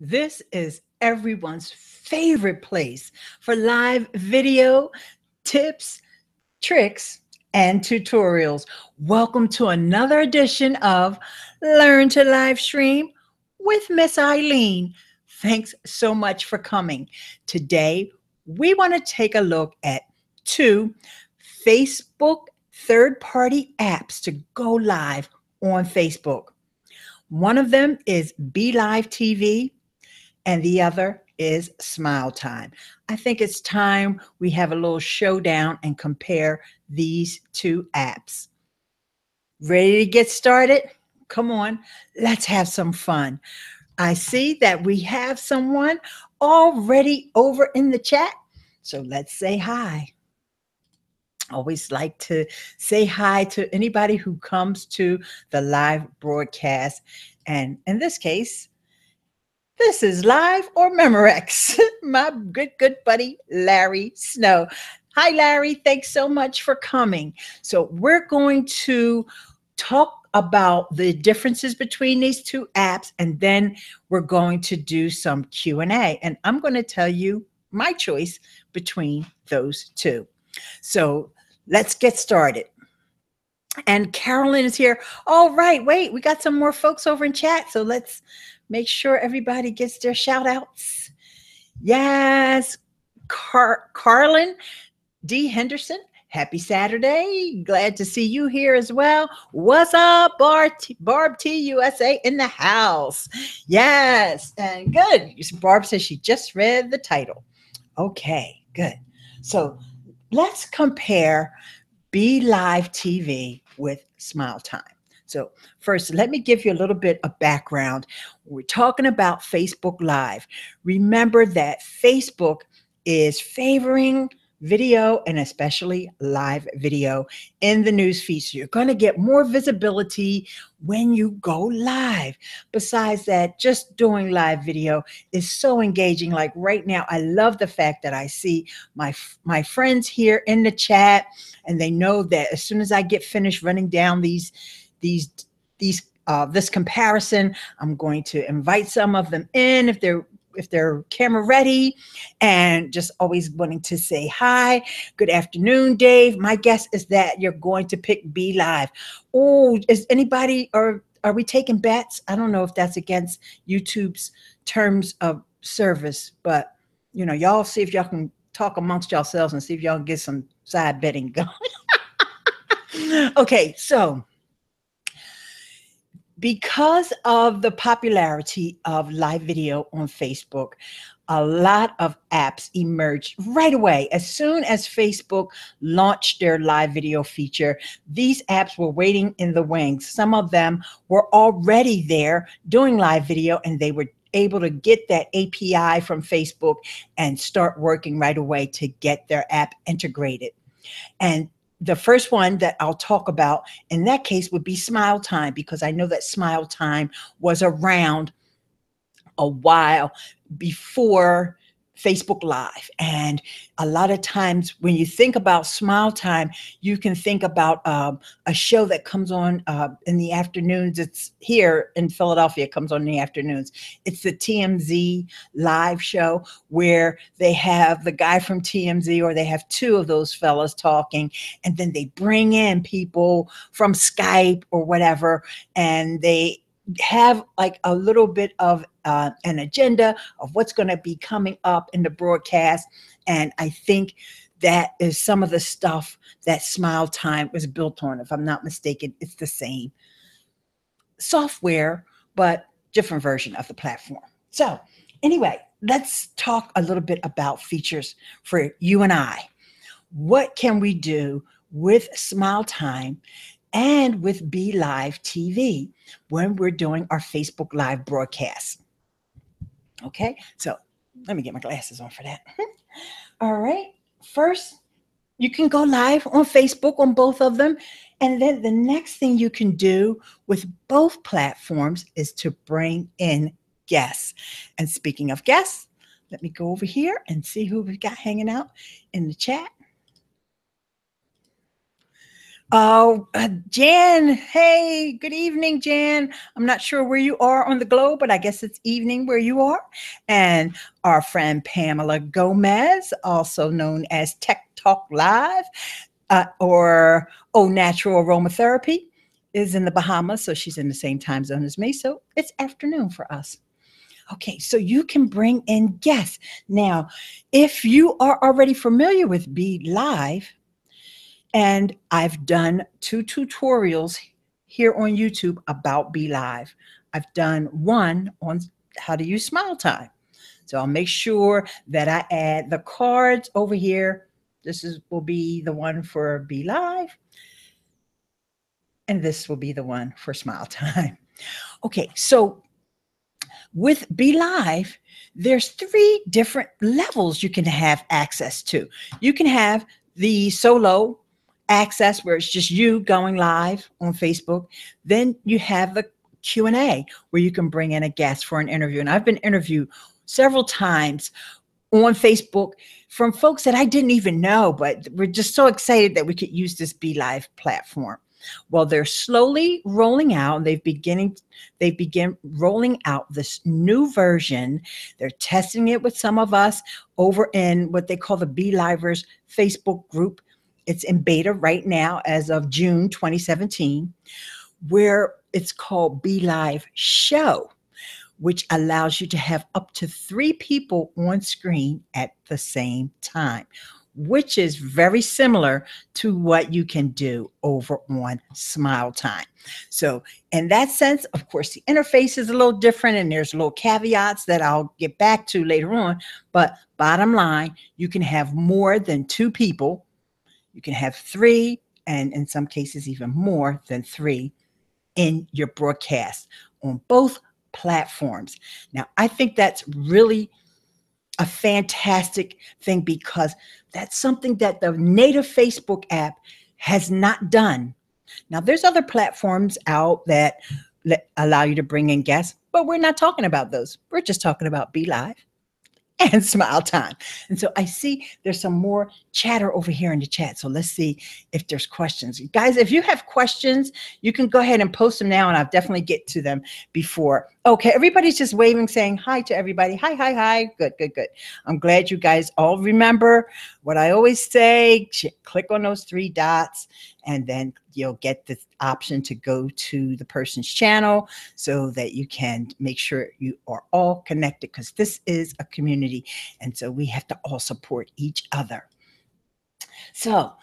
This is everyone's favorite place for live video tips, tricks, and tutorials. Welcome to another edition of Learn to Live Stream with Miss Ileane. Thanks so much for coming. Today, we want to take a look at two Facebook third party apps to go live on Facebook. One of them is BeliveTV and the other is Smiletime. I think it's time we have a little showdown and compare these two apps. Ready to get started? Come on, let's have some fun. I see that we have someone already over in the chat, so let's say hi. Always like to say hi to anybody who comes to the live broadcast. And in this case, this is Live or Memorex, my good buddy, Larry Snow. Hi, Larry. Thanks so much for coming. So we're going to talk about the differences between these two apps, and then we're going to do some Q&A. And I'm going to tell you my choice between those two. So let's get started. And Carolyn is here. All right, wait, we got some more folks over in chat. So let's make sure everybody gets their shout outs. Yes, Carlin D. Henderson. Happy Saturday. Glad to see you here as well. What's up, Barb T USA in the house? Yes, and good. Barb says she just read the title. Okay, good. So let's compare BeliveTV with Smiletime. So first, let me give you a little bit of background. We're talking about Facebook Live. Remember that Facebook is favoring video and especially live video in the news feed. So you're going to get more visibility when you go live. Besides that, just doing live video is so engaging. Like right now, I love the fact that I see my friends here in the chat, and they know that as soon as I get finished running down this comparison, I'm going to invite some of them in if they're camera ready, and just always wanting to say hi. Good afternoon, Dave. My guess is that you're going to pick Be Live. Oh, is anybody, or are we taking bets? I don't know if that's against YouTube's terms of service, but y'all see if y'all can talk amongst yourselves and see if y'all can get some side betting going. Okay, so because of the popularity of live video on Facebook, a lot of apps emerged right away. As soon as Facebook launched their live video feature, these apps were waiting in the wings. Some of them were already there doing live video, and they were able to get that API from Facebook and start working right away to get their app integrated. And the first one that I'll talk about in that case would be Smiletime, because I know that Smiletime was around a while before Facebook Live. And a lot of times when you think about Smiletime, you can think about a show that comes on in the afternoons. It's here in Philadelphia, it comes on in the afternoons. It's the TMZ live show where they have the guy from TMZ, or they have two of those fellas talking, and then they bring in people from Skype or whatever, and they have like a little bit of an agenda of what's going to be coming up in the broadcast. And I think that is some of the stuff that Smiletime was built on. If I'm not mistaken, it's the same software, but different version of the platform. So anyway, let's talk a little bit about features for you and I. What can we do with Smiletime and with BeliveTV when we're doing our Facebook Live broadcast? Okay, so let me get my glasses on for that. All right, first, you can go live on Facebook on both of them. And then the next thing you can do with both platforms is to bring in guests. And speaking of guests, let me go over here and see who we got hanging out in the chat. Oh, Jan. Hey, good evening, Jan. I'm not sure where you are on the globe, but I guess it's evening where you are. And our friend Pamela Gomez, also known as Tech Talk Live or Oh Natural Aromatherapy, is in the Bahamas. So she's in the same time zone as me. So it's afternoon for us. Okay, so you can bring in guests. Now, if you are already familiar with Be Live, and I've done 2 tutorials here on YouTube about Be Live. I've done one on how to use Smiletime. So I'll make sure that I add the cards over here. Will be the one for Be Live, and this will be the one for Smiletime. Okay, so with Be Live, there's 3 different levels you can have access to. You can have the solo access where it's just you going live on Facebook. Then you have the Q&A where you can bring in a guest for an interview. And I've been interviewed several times on Facebook from folks that I didn't even know, but we're just so excited that we could use this Be Live platform. Well, they're slowly rolling out. They begin rolling out this new version. They're testing it with some of us over in what they call the Be Livers Facebook group. It's in beta right now as of June 2017, where it's called Be Live Show, which allows you to have up to 3 people on screen at the same time, which is very similar to what you can do over on Smiletime. So in that sense, of course, the interface is a little different and there's little caveats that I'll get back to later on. But bottom line, you can have more than 2 people. You can have 3, and in some cases, even more than 3 in your broadcast on both platforms. Now, I think that's really a fantastic thing because that's something that the native Facebook app has not done. Now, there's other platforms out that allow you to bring in guests, but we're not talking about those. We're just talking about Be Live and Smiletime. And so I see there's some more chatter over here in the chat. So let's see if there's questions. Guys, if you have questions, you can go ahead and post them now and I'll definitely get to them before. Okay, everybody's just waving, saying hi to everybody. Hi, hi, hi. Good, good, good. I'm glad you guys all remember what I always say. Click on those 3 dots and then you'll get the option to go to the person's channel so that you can make sure you are all connected, because this is a community and so we have to all support each other. So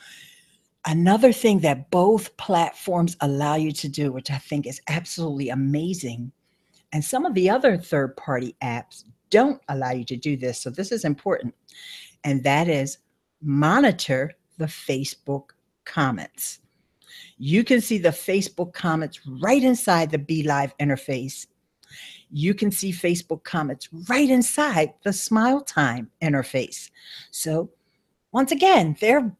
another thing that both platforms allow you to do, which I think is absolutely amazing, and some of the other third-party apps don't allow you to do this, so this is important, and that is monitor the Facebook comments. You can see the Facebook comments right inside the Be Live interface. You can see Facebook comments right inside the Smiletime interface. So once again, they're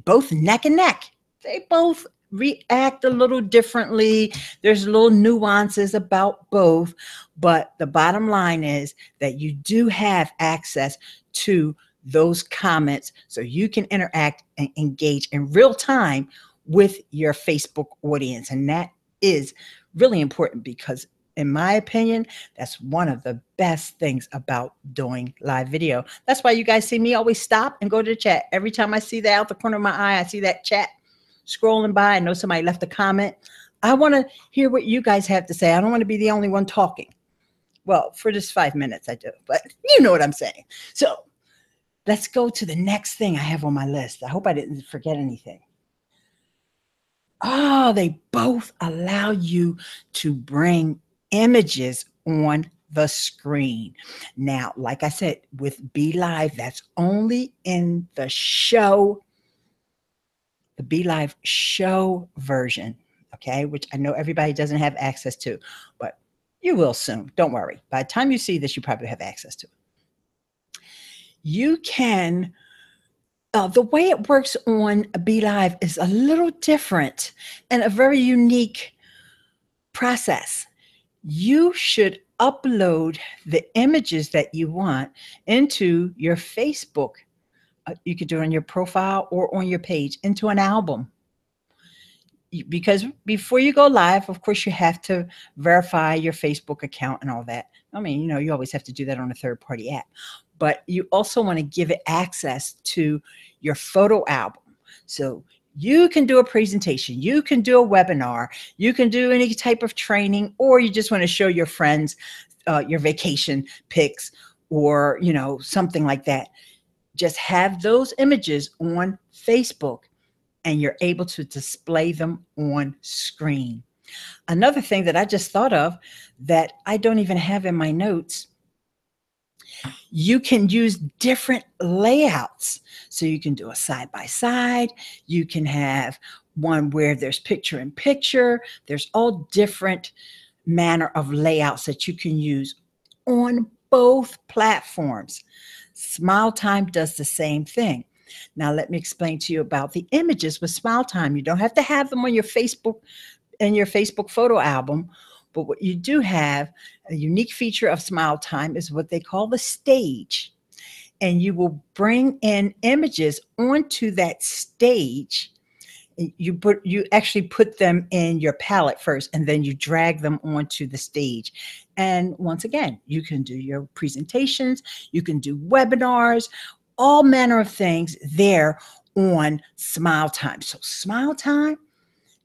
both neck and neck. They both react a little differently. There's little nuances about both, but the bottom line is that you do have access to those comments so you can interact and engage in real time with your Facebook audience. And that is really important because in my opinion, that's one of the best things about doing live video. That's why you guys see me always stop and go to the chat. Every time I see that out the corner of my eye, I see that chat scrolling by. I know somebody left a comment. I want to hear what you guys have to say. I don't want to be the only one talking. Well, for just 5 minutes I do, but you know what I'm saying. So let's go to the next thing I have on my list. I hope I didn't forget anything. Oh, they both allow you to bring images on the screen. Now, like I said, with Be Live, that's only in the show, the Be Live show version, okay, which I know everybody doesn't have access to, but you will soon. Don't worry. By the time you see this, you probably have access to it. You can the way it works on Be Live is a little different and a very unique process. You should upload the images that you want into your Facebook. You could do it on your profile or on your page into an album. because before you go live, of course, you have to verify your Facebook account and all that. I mean, you always have to do that on a third party app, but you also want to give it access to your photo album. So you can do a presentation, you can do a webinar, you can do any type of training, or you just want to show your friends your vacation pics, or something like that. Just have those images on Facebook and you're able to display them on screen. Another thing that I just thought of that I don't even have in my notes, you can use different layouts. So you can do a side by side, you can have one where there's picture in picture. There's all different manner of layouts that you can use on both platforms. Smiletime does the same thing. Now, let me explain to you about the images with Smiletime. You don't have to have them on your Facebook in your Facebook photo album, but what you do have, a unique feature of Smiletime, is what they call the stage. And you will bring in images onto that stage. You actually put them in your palette first, and then you drag them onto the stage. And once again, you can do your presentations, you can do webinars, all manner of things there on Smiletime. So Smiletime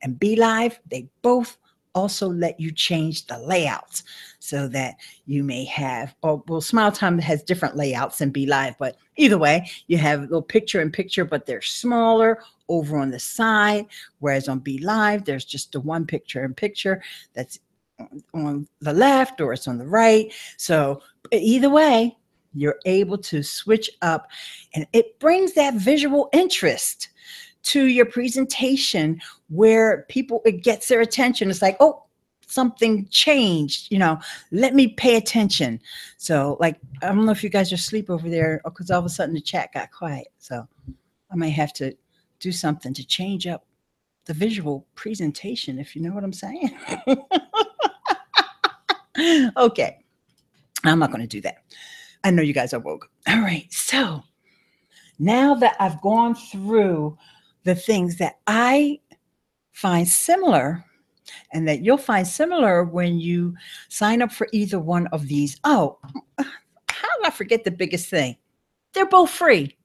and BeLive, they both also let you change the layouts so that you may have, well, Smiletime has different layouts than BeLive, but either way, you have a little picture in picture, but they're smaller over on the side, whereas on BeLive, there's just the one picture in picture that's on the left or it's on the right. So either way, you're able to switch up, and it brings that visual interest to your presentation where it gets their attention. It's like, oh, something changed, let me pay attention. So like, I don't know if you guys are asleep over there, because all of a sudden the chat got quiet. So I might have to do something to change up the visual presentation, if you know what I'm saying. Okay, I'm not going to do that. I know you guys are woke. All right, so now that I've gone through the things that I find similar and that you'll find similar when you sign up for either one of these. Oh, how did I forget the biggest thing? They're both free.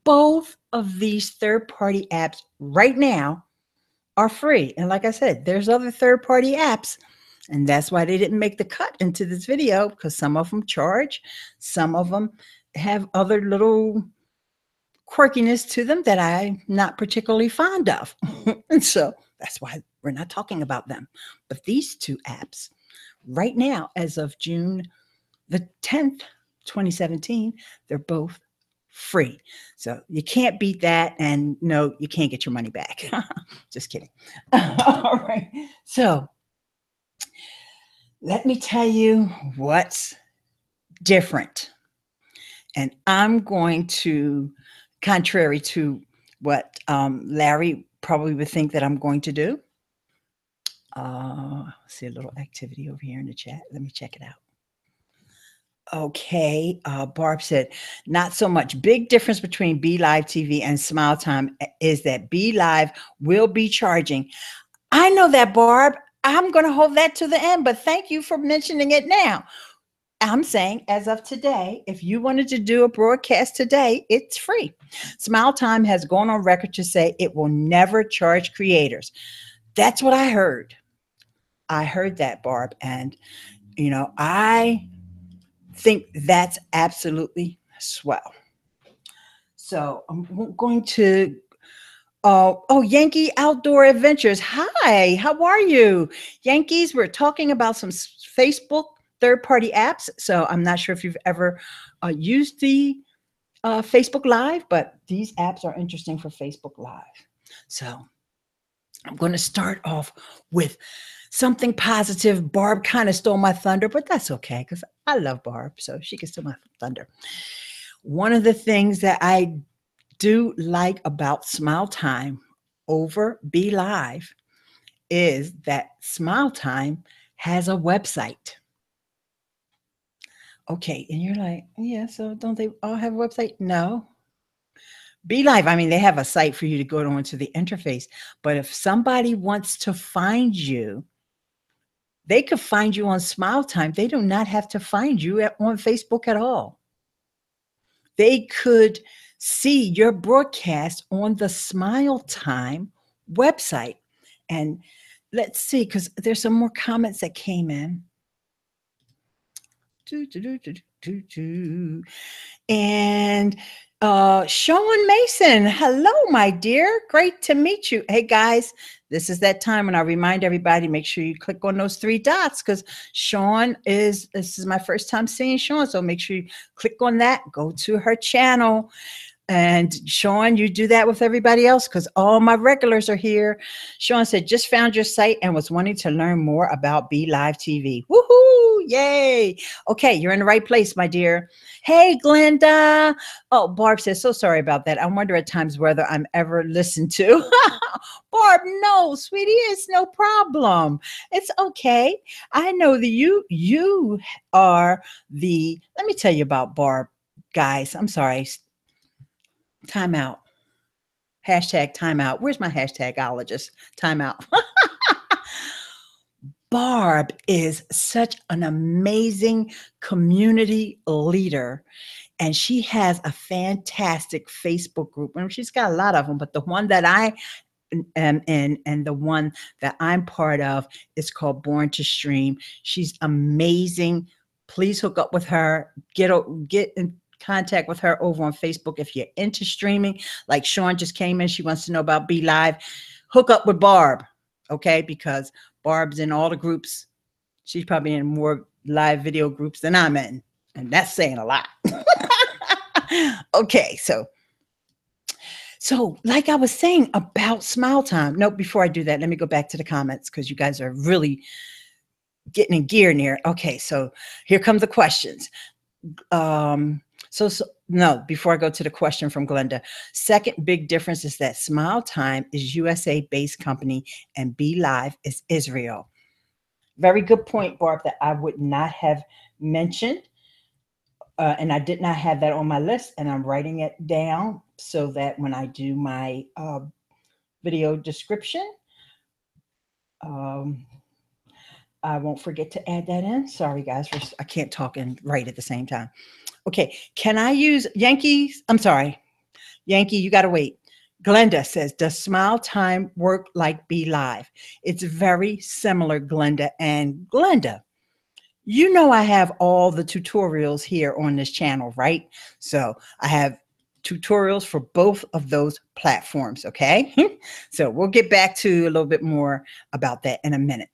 Both of these third-party apps right now are free. And like I said, there's other third-party apps, and that's why they didn't make the cut into this video, because some of them charge, some of them have other little quirkiness to them that I'm not particularly fond of. And so that's why we're not talking about them. But these two apps right now, as of June the 10th, 2017, they're both free. So you can't beat that. And no, you can't get your money back. Just kidding. All right. So let me tell you what's different. And I'm going to, contrary to what Larry probably would think that I'm going to do. See a little activity over here in the chat. Let me check it out. Okay, Barb said, not so much. Big difference between BeliveTV and Smiletime is that BeLive will be charging. I know that, Barb. I'm going to hold that to the end, but thank you for mentioning it now. I'm saying as of today, if you wanted to do a broadcast today, it's free. Smiletime has gone on record to say it will never charge creators. That's what I heard. I heard that, Barb. And, I think that's absolutely swell. So I'm going to, Yankee Outdoor Adventures. Hi, how are you? Yankees, we're talking about some Facebook third-party apps. So I'm not sure if you've ever used the Facebook Live, but these apps are interesting for Facebook Live. So I'm going to start off with something positive. Barb kind of stole my thunder, but that's okay because I love Barb, so she can steal my thunder. One of the things that I do like about Smiletime over BeLive is that Smiletime has a website. Okay, and you're like, yeah, so don't they all have a website? No. Be Live, I mean, they have a site for you to go on to the interface, but if somebody wants to find you, they could find you on Smiletime. They do not have to find you on Facebook at all. They could see your broadcast on the Smiletime website. And let's see, because there's some more comments that came in. And Sean Mason, hello, my dear. Great to meet you. Hey, guys, this is that time when I remind everybody, make sure you click on those three dots because this is my first time seeing Sean. So make sure you click on that, go to her channel. And Sean, you do that with everybody else because all my regulars are here. Sean said, just found your site and was wanting to learn more about BeliveTV. Woohoo! Yay! Okay, you're in the right place, my dear. Hey, Glenda. Oh, Barb says, so sorry about that. I wonder at times whether I'm ever listened to. Barb, no, sweetie, it's no problem. It's okay. I know that you are let me tell you about Barb, guys. I'm sorry. Timeout. Hashtag timeout. Where's my hashtagologist? Timeout. Barb is such an amazing community leader. And she has a fantastic Facebook group. And she's got a lot of them, but the one that I am in and the one that I'm part of is called Born to Stream. She's amazing. Please hook up with her. Get in contact with her over on Facebook if you're into streaming. Like Sean just came in, she wants to know about Be Live. Hook up with Barb, okay? Because Barb's in all the groups. She's probably in more live video groups than I'm in, and that's saying a lot. Okay, so like I was saying about Smiletime. No, before I do that, let me go back to the comments because you guys are really getting in gear near. Okay, so here come the questions. No, before I go to the question from Glenda, second big difference is that Smiletime is USA-based company and Be Live is Israel. Very good point, Barb, that I would not have mentioned. And I did not have that on my list, and I'm writing it down so that when I do my video description, I won't forget to add that in. Sorry, guys, I can't talk and write at the same time. Okay, can I use Yankees? I'm sorry, Yankee, you got to wait. Glenda says, does Smiletime work like Be Live? It's very similar, Glenda. And Glenda, you know I have all the tutorials here on this channel, right? So I have tutorials for both of those platforms, okay? So we'll get back to a little bit more about that in a minute.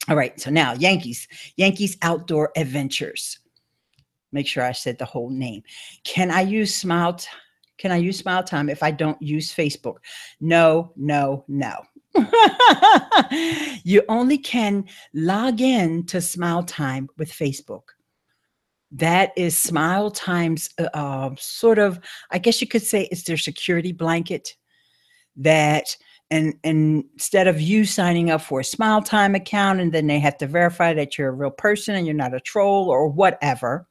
All right, so now Yankees Outdoor Adventures. Make sure I said the whole name. Can I use Smiletime if I don't use Facebook? No, no, no. You only can log in to Smiletime with Facebook. That is Smiletime's sort of, I guess you could say it's their security blanket that, and instead of you signing up for a Smiletime account and then they have to verify that you're a real person and you're not a troll or whatever,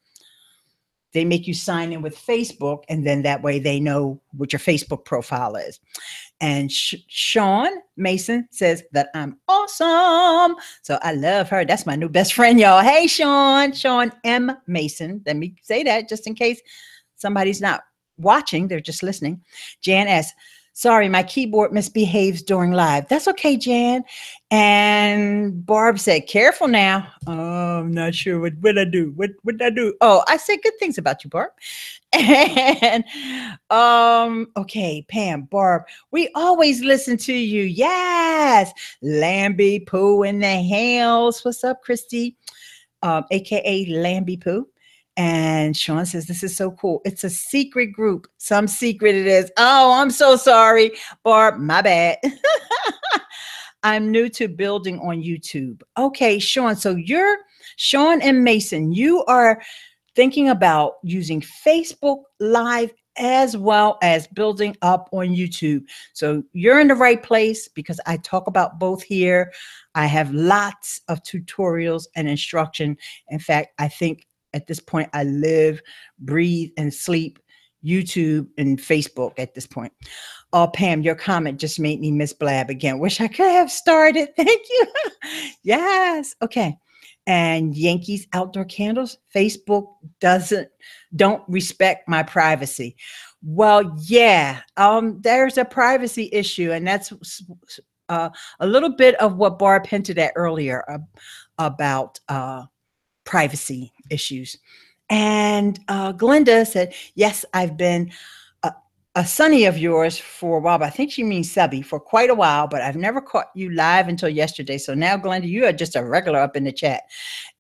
they make you sign in with Facebook, and then that way they know what your Facebook profile is. And Sean Mason says that I'm awesome. So I love her. That's my new best friend, y'all. Hey, Sean M. Mason. Let me say that just in case somebody's not watching. They're just listening. Jan S. Sorry, my keyboard misbehaves during live. That's okay, Jan. And Barb said, careful now. Oh, I'm not sure what I do. What I do? Oh, I said good things about you, Barb. And okay, Pam, Barb, we always listen to you. Yes. Lambie Pooh in the house. What's up, Christy? AKA Lambie Pooh. And Sean says, this is so cool. It's a secret group. Some secret it is. Oh, I'm so sorry, Barb. My bad. I'm new to building on YouTube. Okay, Sean. So you're Sean and Mason. You are thinking about using Facebook Live as well as building up on YouTube. So you're in the right place because I talk about both here. I have lots of tutorials and instruction. In fact, I think at this point, I live, breathe, and sleep YouTube and Facebook at this point. Oh, Pam, your comment just made me miss Blab again. Wish I could have started. Thank you. Yes. Okay. And Yankees Outdoor Candles, Facebook don't respect my privacy. Well, yeah, there's a privacy issue, and that's a little bit of what Barb hinted at earlier about privacy issues. And Glenda said, yes, I've been a Sunny of yours for a while, but I think she means subby for quite a while, but I've never caught you live until yesterday. So now, Glenda, you are just a regular up in the chat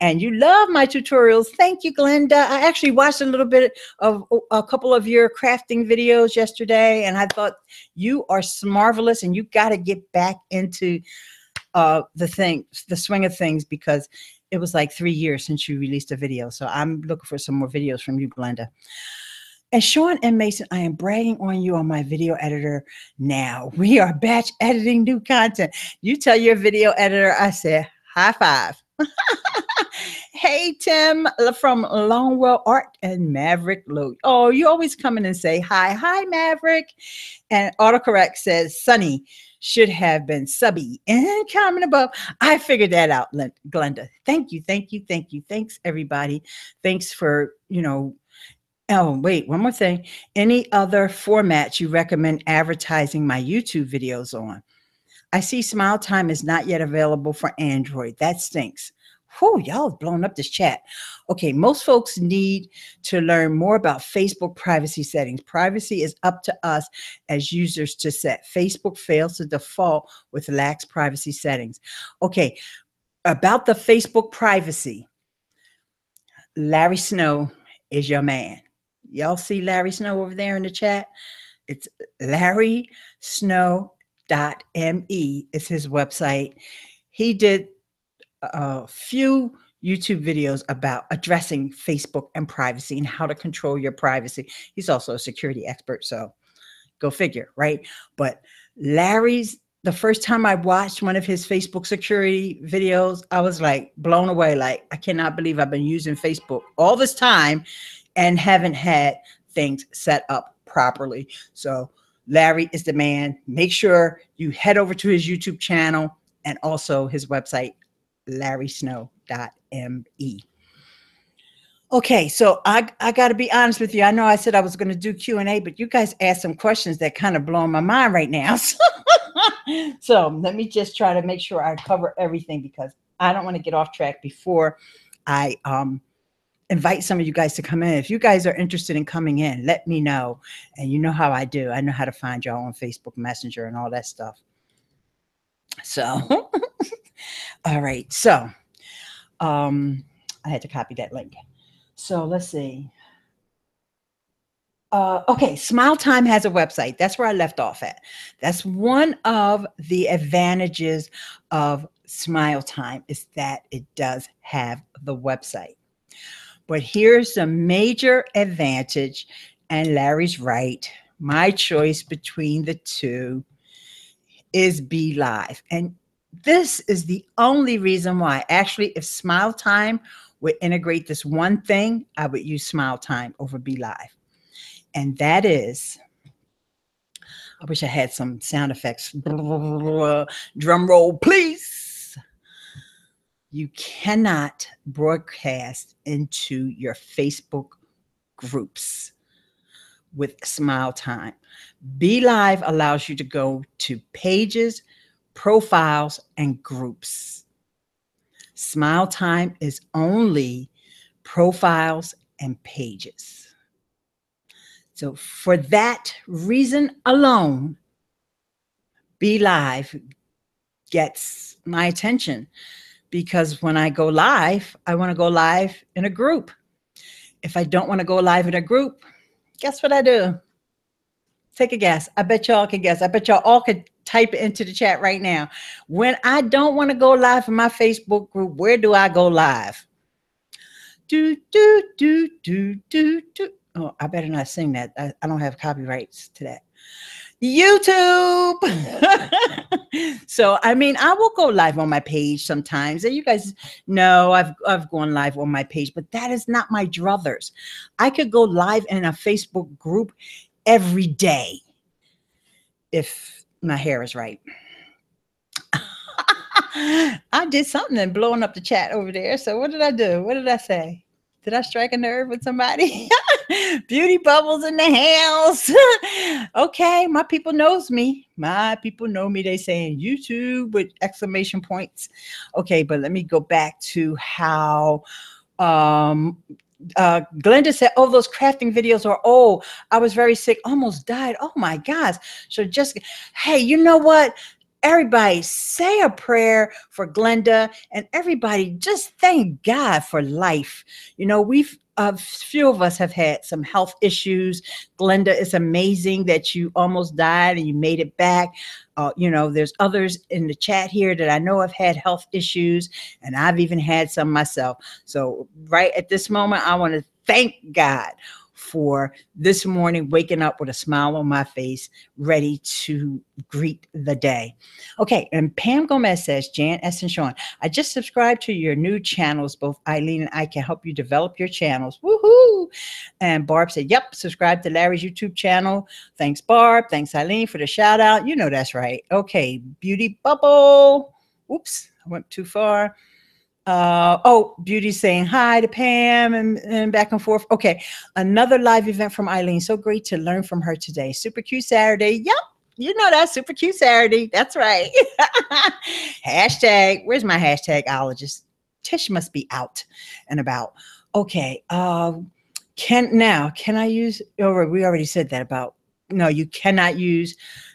and you love my tutorials. Thank you, Glenda. I actually watched a little bit of a couple of your crafting videos yesterday, and I thought you are marvelous and you got to get back into the swing of things, because it was like 3 years since you released a video. So I'm looking for some more videos from you, Glenda. And Sean and Mason, I am bragging on you on my video editor now. We are batch editing new content. You tell your video editor, I said, high five. Hey, Tim from Longwell Art and Maverick Luke. Oh, you always come in and say, hi, Maverick. And autocorrect says, Sunny should have been subby and comment above. I figured that out, Glenda. Thank you. Thanks, everybody. Thanks for, oh, wait, one more thing. Any other formats you recommend advertising my YouTube videos on? I see Smiletime is not yet available for Android. That stinks. Whew, y'all have blown up this chat. Okay, most folks need to learn more about Facebook privacy settings. Privacy is up to us as users to set. Facebook fails to default with lax privacy settings. Okay, about the Facebook privacy, Larry Snow is your man. Y'all see Larry Snow over there in the chat? It's LarrySnow.me is his website. He did a few YouTube videos about addressing Facebook and privacy and how to control your privacy. He's also a security expert, so go figure, right? But the first time I watched one of his Facebook security videos, I was like blown away. Like, I cannot believe I've been using Facebook all this time and haven't had things set up properly. So Larry is the man. Make sure you head over to his YouTube channel and also his website, LarrySnow.me. Okay, so I got to be honest with you. I know I said I was going to do Q&A, but you guys asked some questions that kind of blow my mind right now. So let me just try to make sure I cover everything, because I don't want to get off track before I invite some of you guys to come in. If you guys are interested in coming in, let me know. And you know how I do. I know how to find y'all on Facebook Messenger and all that stuff. So, all right. So, I had to copy that link. So let's see. Okay, Smiletime has a website. That's where I left off at. That's one of the advantages of Smiletime, is that it does have the website. But here's the major advantage, and Larry's right. My choice between the two is BeLive. And this is the only reason why. Actually, if Smiletime would integrate this one thing, I would use Smiletime over BeLive. And that is, I wish I had some sound effects. Drum roll, please. You cannot broadcast into your Facebook groups with Smiletime. BeLive allows you to go to pages, profiles, and groups. Smiletime is only profiles and pages. So for that reason alone, BeLive gets my attention, because when I go live, I want to go live in a group. If I don't want to go live in a group, guess what I do? Take a guess. I bet y'all can guess. I bet y'all all could type it into the chat right now. When I don't want to go live in my Facebook group, where do I go live? Do, do, do, do, do, do. Oh, I better not sing that. I don't have copyrights to that. YouTube. So, I mean, I will go live on my page sometimes. And you guys know I've gone live on my page, but that is not my druthers. I could go live in a Facebook group every day if my hair is right. I did something and blowing up the chat over there. So what did I do? What did I say? Did I strike a nerve with somebody? Beauty bubbles in the house. Okay, my people knows me. My people know me. They saying YouTube with exclamation points. Okay, but let me go back to how Glenda said, oh, those crafting videos are old. I was very sick, almost died. Oh my gosh. So just, hey, you know what? Everybody say a prayer for Glenda, and everybody just thank God for life. You know, we've a few of us have had some health issues. Glenda, it's amazing that you almost died and you made it back. You know, there's others in the chat here that I know have had health issues, and I've even had some myself. So right at this moment, I want to thank God for this morning, waking up with a smile on my face, ready to greet the day. Okay, and Pam Gomez says, Jan, S. and Sean, I just subscribed to your new channels. Both Ileane and I can help you develop your channels. Woohoo! And Barb said, yep, subscribe to Larry's YouTube channel. Thanks, Barb. Thanks, Ileane, for the shout out. You know that's right. Okay, Beauty Bubble. Oops, I went too far. Oh, Beauty saying hi to Pam and back and forth. Okay, another live event from Ileane. So great to learn from her today. Super cute Saturday. Yep, you know that super cute Saturday. That's right. Hashtag. Where's my hashtagologist? Tish must be out and about. Okay. Can I use? Oh, we already said that about. No, you cannot use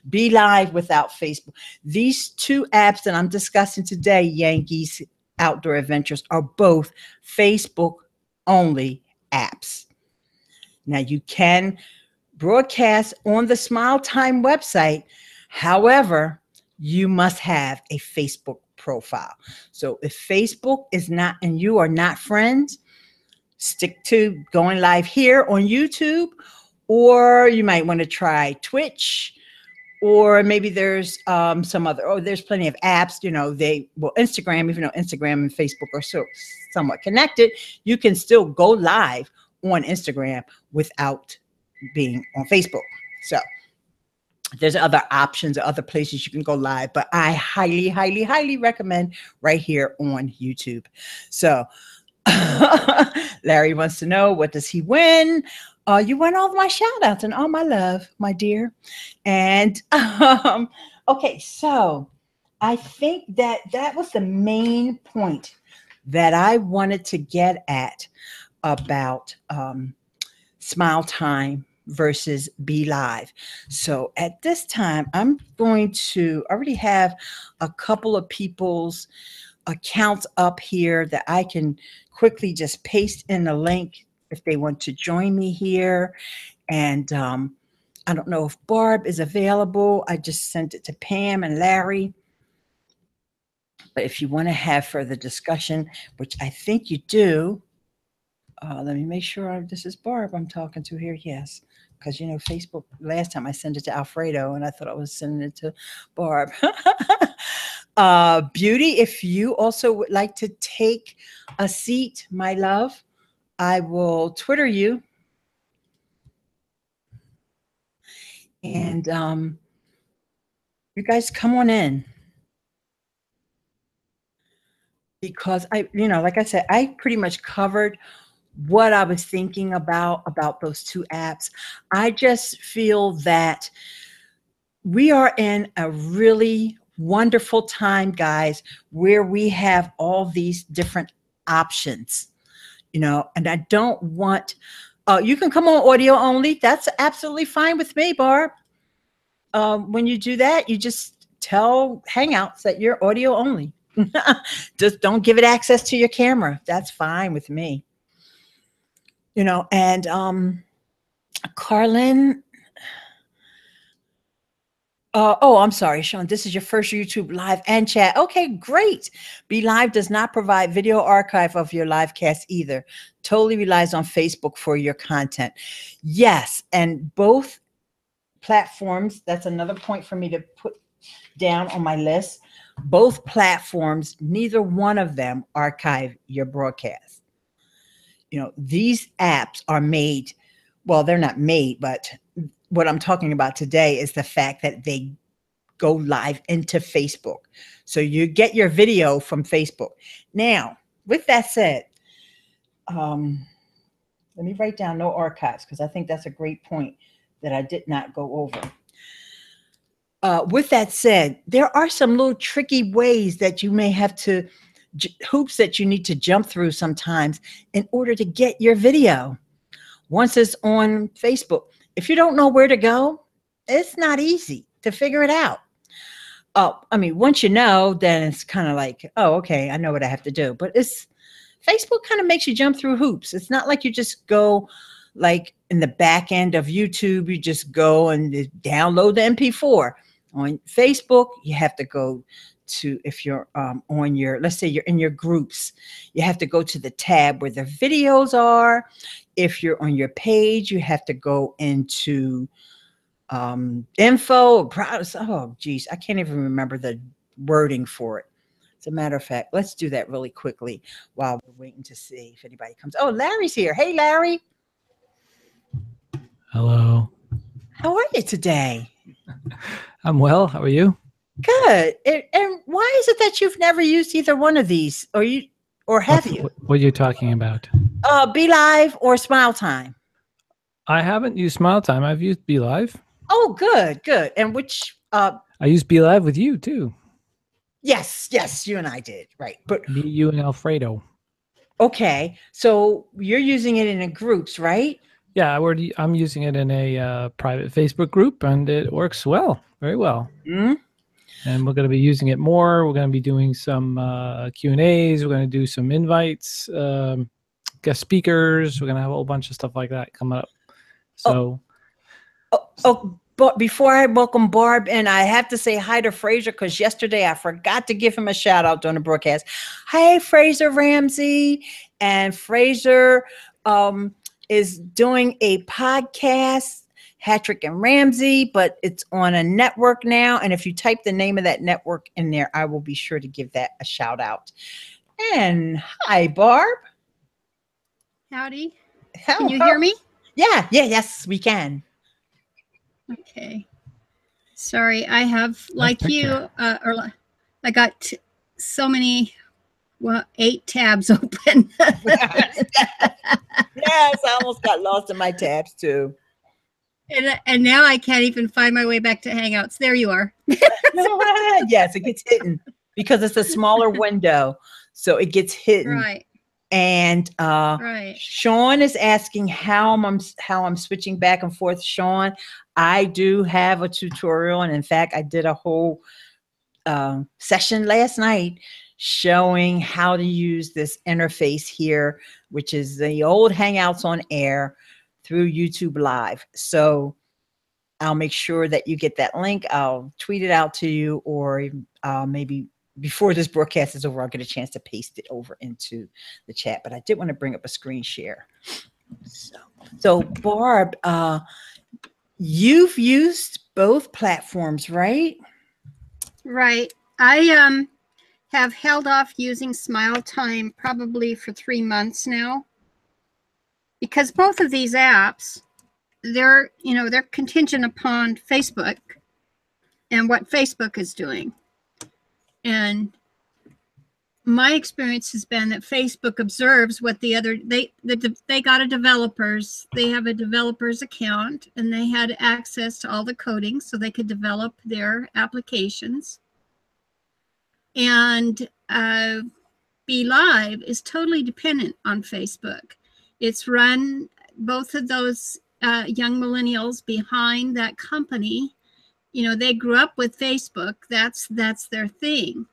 Be Live without Facebook. These two apps that I'm discussing today, Yankees Outdoor Adventures, are both Facebook only apps. Now you can broadcast on the Smiletime website. However, you must have a Facebook profile. So if Facebook is not, and you are not friends, stick to going live here on YouTube, or you might want to try Twitch, or maybe there's some other, there's plenty of apps, you know, Instagram, even though Instagram and Facebook are so somewhat connected, you can still go live on Instagram without being on Facebook. So there's other options, other places you can go live, but I highly, highly, highly recommend right here on YouTube. So Larry wants to know, what does he win? You won all of my shout outs and all my love, my dear. And okay, so I think that was the main point that I wanted to get at about Smiletime versus Be Live. So at this time, I'm going to already have a couple of people's accounts up here that I can quickly just paste in the link if they want to join me here. And I don't know if Barb is available. I just sent it to Pam and Larry. But if you want to have further discussion, which I think you do, let me make sure this is Barb I'm talking to here. Yes, because, you know, Facebook, last time I sent it to Alfredo and I thought I was sending it to Barb. Beauty, if you also would like to take a seat, my love, I will Twitter you. And you guys come on in. Because like I said, I pretty much covered what I was thinking about those two apps. I just feel that we are in a really wonderful time, guys, where we have all these different options, and I don't want, you can come on audio only. That's absolutely fine with me, Barb. When you do that, you just tell Hangouts that you're audio only. Just don't give it access to your camera. That's fine with me. And Carlin, oh, I'm sorry, Sean. This is your first YouTube live and chat. Okay, great. Be Live does not provide video archive of your live cast either. Totally relies on Facebook for your content. Yes, and both platforms, that's another point for me to put down on my list. Both platforms, neither one of them archive your broadcast. These apps are made, well, they're not made, but what I'm talking about today is the fact that they go live into Facebook. So you get your video from Facebook. Now, with that said, let me write down no archives, because I think that's a great point that I did not go over. With that said, there are some little tricky ways that you may have to, hoops that you need to jump through sometimes in order to get your video once it's on Facebook. If you don't know where to go, it's not easy to figure it out. I mean, once you know, then it's kind of like, oh, okay, I know what I have to do. But Facebook kind of makes you jump through hoops. It's not like you just go like in the back end of YouTube, you just go and download the MP4. On Facebook, you have to go to, if you're on your, let's say you're in your groups, you have to go to the tab where the videos are. If you're on your page, you have to go into info. Oh, geez, I can't even remember the wording for it. As a matter of fact, let's do that really quickly while we're waiting to see if anybody comes. Oh, Larry's here. Hey, Larry. Hello. How are you today? I'm well. How are you? Good. And why is it that you've never used either one of these, or have you? What are you talking about? BeLive or Smiletime? I haven't used Smiletime. I've used BeliveTV. Oh, good. And which? I used BeliveTV with you too. Yes, you and I did, right? But me, you, and Alfredo. Okay, so you're using it in groups, right? Yeah, I'm using it in a private Facebook group, and it works well, very well. Mm-hmm. And we're going to be using it more. We're going to be doing some Q&As. We're going to do some invites, guest speakers. We're going to have a whole bunch of stuff like that coming up. So, but before I welcome Barb, and I have to say hi to Fraser, because yesterday I forgot to give him a shout out during the broadcast. Hi, Fraser Ramsey. And Fraser is doing a podcast, Hattrick and Ramsey, but it's on a network now. And if you type the name of that network in there, I will be sure to give that a shout out. And hi, Barb. Howdy. Can you hear me? Yeah, yes, we can. Okay. Sorry, I have, like you, I got so many, 8 tabs open. Yes, I almost got lost in my tabs too. And now I can't even find my way back to Hangouts. There you are. Yes, it gets hidden because it's a smaller window, so it gets hidden. Right. And right. Sean is asking how I'm switching back and forth. Sean, I do have a tutorial, and in fact, I did a whole session last night showing how to use this interface here, which is the old Hangouts on Air through YouTube Live. So I'll make sure that you get that link. I'll tweet it out to you, or maybe before this broadcast is over, I'll get a chance to paste it over into the chat. But I did want to bring up a screen share. So Barb, you've used both platforms, right? Right. I have held off using Smiletime probably for 3 months now, because both of these apps, they're contingent upon Facebook and what Facebook is doing. And my experience has been that Facebook observes what they got they have a developer's account, and they had access to all the coding so they could develop their applications. And BeLive is totally dependent on Facebook. It's run, both of those young millennials behind that company, they grew up with Facebook. That's their thing.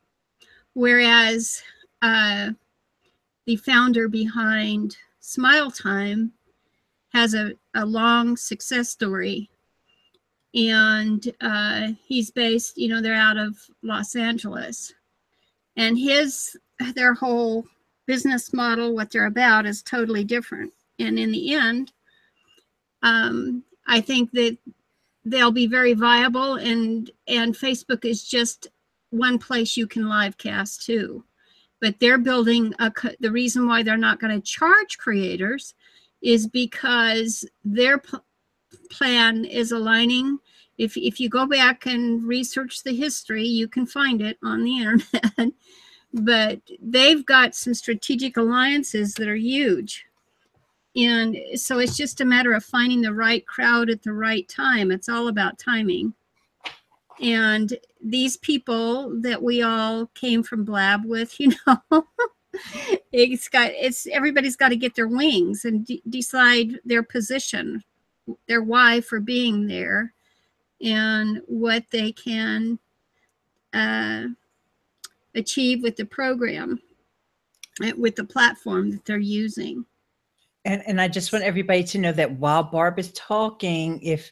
Whereas the founder behind Smiletime has a long success story. And he's based, they're out of Los Angeles. And their whole business model, what they're about, is totally different. And in the end, I think that they'll be very viable, and Facebook is just one place you can live cast to. But they're building the reason why they're not going to charge creators is because their plan is aligning. If you go back and research the history, you can find it on the internet. But they've got some strategic alliances that are huge. And so it's just a matter of finding the right crowd at the right time. It's all about timing. And these people that we all came from Blab with, you know, everybody's got to get their wings and decide their position, their why for being there, and what they can achieve with the program, with the platform that they're using. And I just want everybody to know that while Barb is talking, if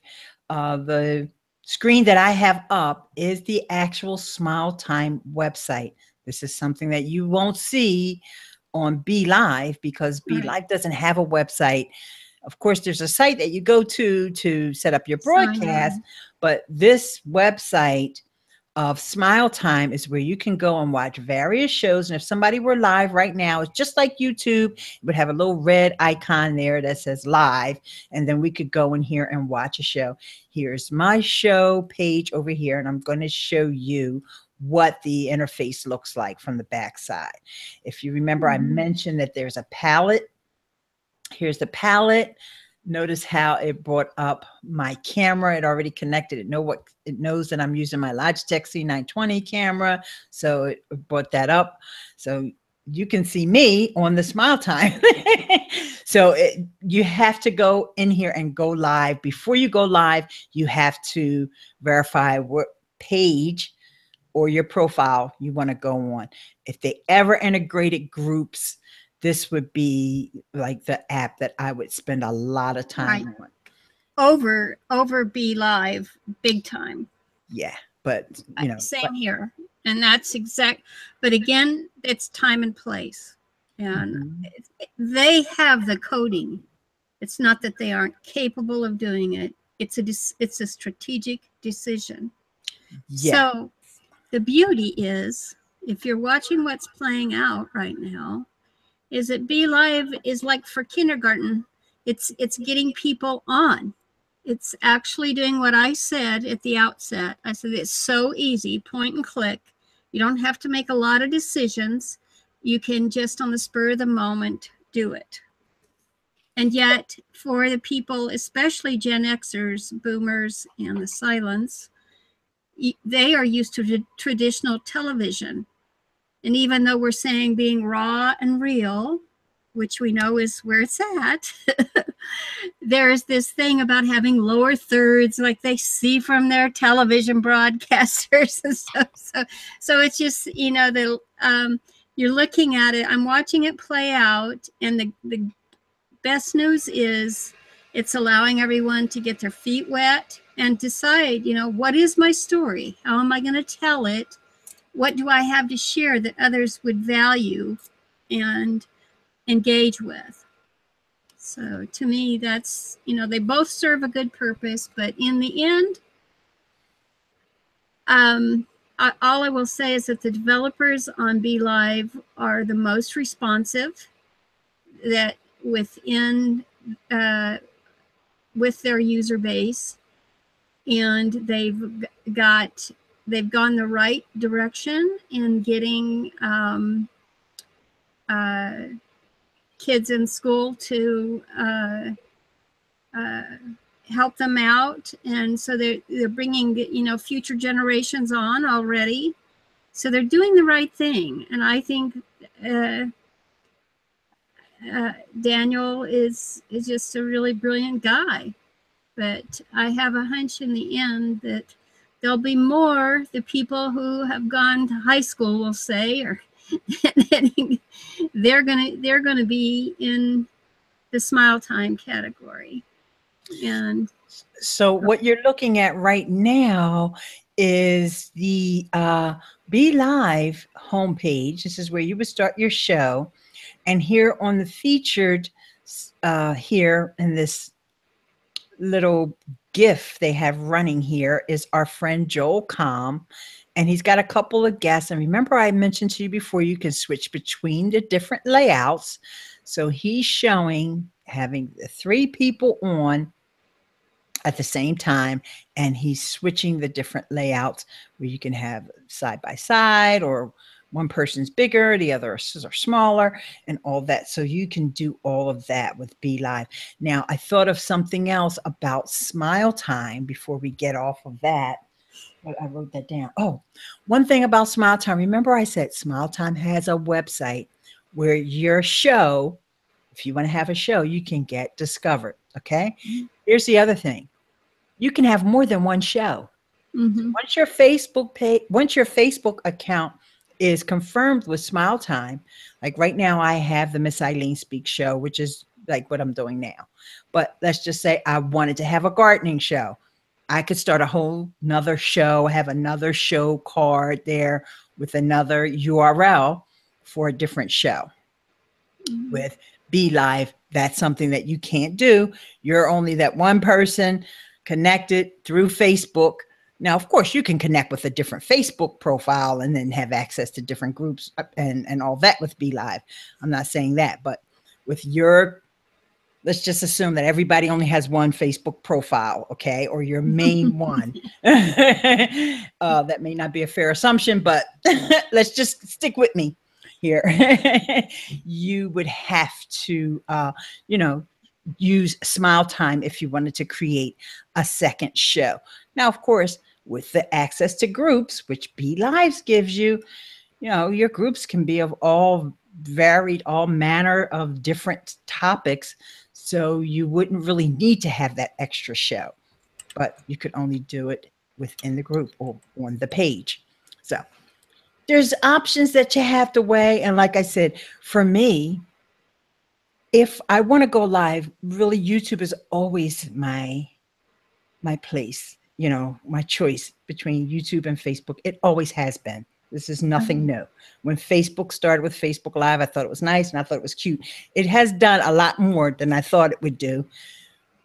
the screen that I have up is the actual Smiletime website. This is something that you won't see on BeLive because BeLive doesn't have a website. Of course, there's a site that you go to set up your broadcast, but this website of Smiletime is where you can go and watch various shows. And if somebody were live right now, it's just like YouTube. It would have a little red icon there that says live. And then we could go in here and watch a show. Here's my show page over here. And I'm going to show you what the interface looks like from the back side. If you remember, I mentioned that there's a palette. Here's the palette. Notice how it brought up my camera. It already connected. It knows that I'm using my Logitech C920 camera. So it brought that up. So you can see me on the Smiletime. So you have to go in here and go live. Before you go live, you have to verify what page or your profile you want to go on. If they ever integrated groups, this would be like the app that I would spend a lot of time on. Over BeLive, big time. Yeah, but you know, same here. And that's exact. But again, it's time and place, and they have the coding. It's not that they aren't capable of doing it. It's a strategic decision. Yeah. So the beauty is, if you're watching what's playing out right now, is that BeLive is like for kindergarten. It's getting people on. It's actually doing what I said at the outset. I said it's so easy, point and click. You don't have to make a lot of decisions. You can just on the spur of the moment do it. And yet for the people, especially Gen Xers, boomers, and the silents, they are used to traditional television. And even though we're saying being raw and real, which we know is where it's at, there's this thing about having lower thirds like they see from their television broadcasters and stuff. So it's just, you know, you're looking at it. I'm watching it play out. And the best news is it's allowing everyone to get their feet wet and decide, you know, what is my story? How am I going to tell it? What do I have to share that others would value and engage with? So to me, that's, you know, they both serve a good purpose, but in the end, all I will say is that the developers on BeLive are the most responsive that within with their user base, and they've gone the right direction in getting kids in school to help them out. And so they're bringing, you know, future generations on already. So they're doing the right thing. And I think Daniel is just a really brilliant guy. But I have a hunch in the end that there'll be more the people who have gone to high school, we'll say, or they're gonna be in the Smiletime category. And so what you're looking at right now is the BeLive homepage. This is where you would start your show, and here on the featured here in this little GIF they have running here is our friend Joel Com, and he's got a couple of guests. And remember, I mentioned to you before, you can switch between the different layouts. So he's showing having the 3 people on at the same time, and he's switching the different layouts where you can have side by side, or one person's bigger, the others are smaller, and all that. So you can do all of that with BeLive. Now, I thought of something else about Smiletime before we get off of that. But I wrote that down. Oh, one thing about Smiletime. Remember I said Smiletime has a website where your show, if you want to have a show, you can get discovered. Okay. Here's the other thing. You can have more than one show. Once your Facebook page, once your Facebook account is confirmed with Smiletime, like right now I have the Miss Ileane Speak show, which is like what I'm doing now. But let's just say I wanted to have a gardening show. I could start a whole nother show, have another show card there with another URL for a different show. With BeLive, that's something that you can't do. You're only that one person connected through Facebook. Now, of course, you can connect with a different Facebook profile and then have access to different groups and all that with BeLive. I'm not saying that, but with your, let's just assume that everybody only has one Facebook profile, okay, or your main one. That may not be a fair assumption, but let's just stick with me here. You would have to, you know, use Smiletime if you wanted to create a second show. Now, of course, with the access to groups, which BeLive gives you, you know, your groups can be of all varied, all manner of different topics. So you wouldn't really need to have that extra show, but you could only do it within the group or on the page. So there's options that you have to weigh. And like I said, for me, if I want to go live, really YouTube is always my place, you know, my choice between YouTube and Facebook. It always has been. This is nothing new. When Facebook started with Facebook Live, I thought it was nice and I thought it was cute. It has done a lot more than I thought it would do,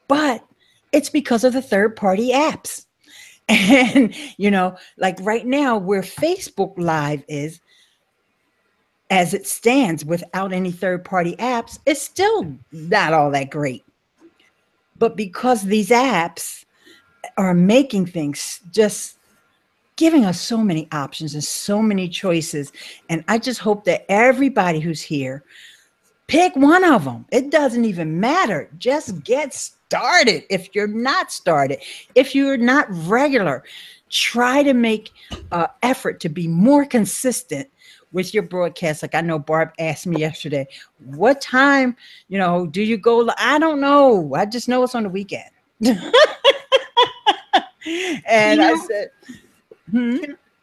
but it's because of the third-party apps. And, you know, like right now where Facebook Live is, as it stands without any third-party apps, it's still not all that great. But because these apps are making things, just giving us so many options and so many choices. And I just hope that everybody who's here, pick one of them. It doesn't even matter. Just get started. If you're not started, if you're not regular, try to make an effort to be more consistent with your broadcast. Like I know Barb asked me yesterday, what time, you know, do you go? I don't know. I just know it's on the weekend. And you know, I said,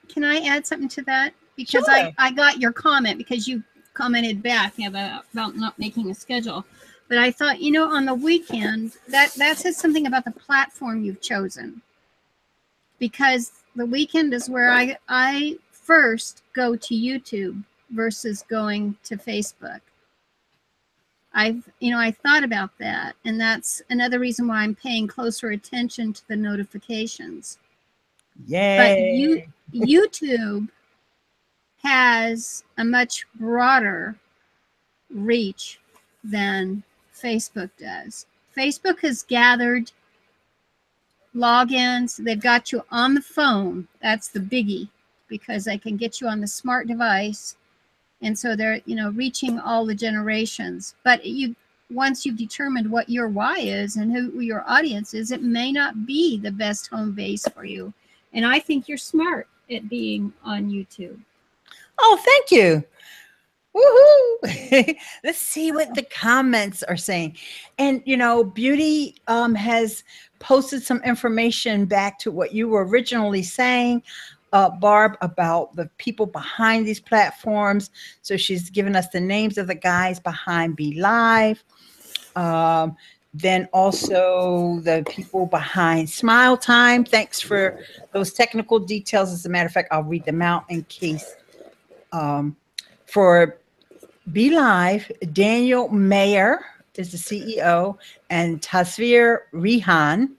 can I add something to that? Because sure. I got your comment because you commented back about not making a schedule. But I thought, you know, on the weekend, that says something about the platform you've chosen. Because the weekend is where I first go to YouTube versus going to Facebook. I thought about that, and that's another reason why I'm paying closer attention to the notifications. Yay. But YouTube has a much broader reach than Facebook does. Facebook has gathered logins. They've got you on the phone. That's the biggie, because they can get you on the smart device. And so they're, you know, reaching all the generations. But once you've determined what your why is and who your audience is, it may not be the best home base for you. And I think you're smart at being on YouTube. Oh, thank you. Woohoo. Let's see what the comments are saying. And, you know, Beauty has posted some information back to what you were originally saying, Barb, about the people behind these platforms. So she's given us the names of the guys behind BeLive. Then also the people behind Smiletime. Thanks for those technical details. As a matter of fact, I'll read them out in case. For BeLive, Daniel Mayer is the CEO, and Tasvir Rihan.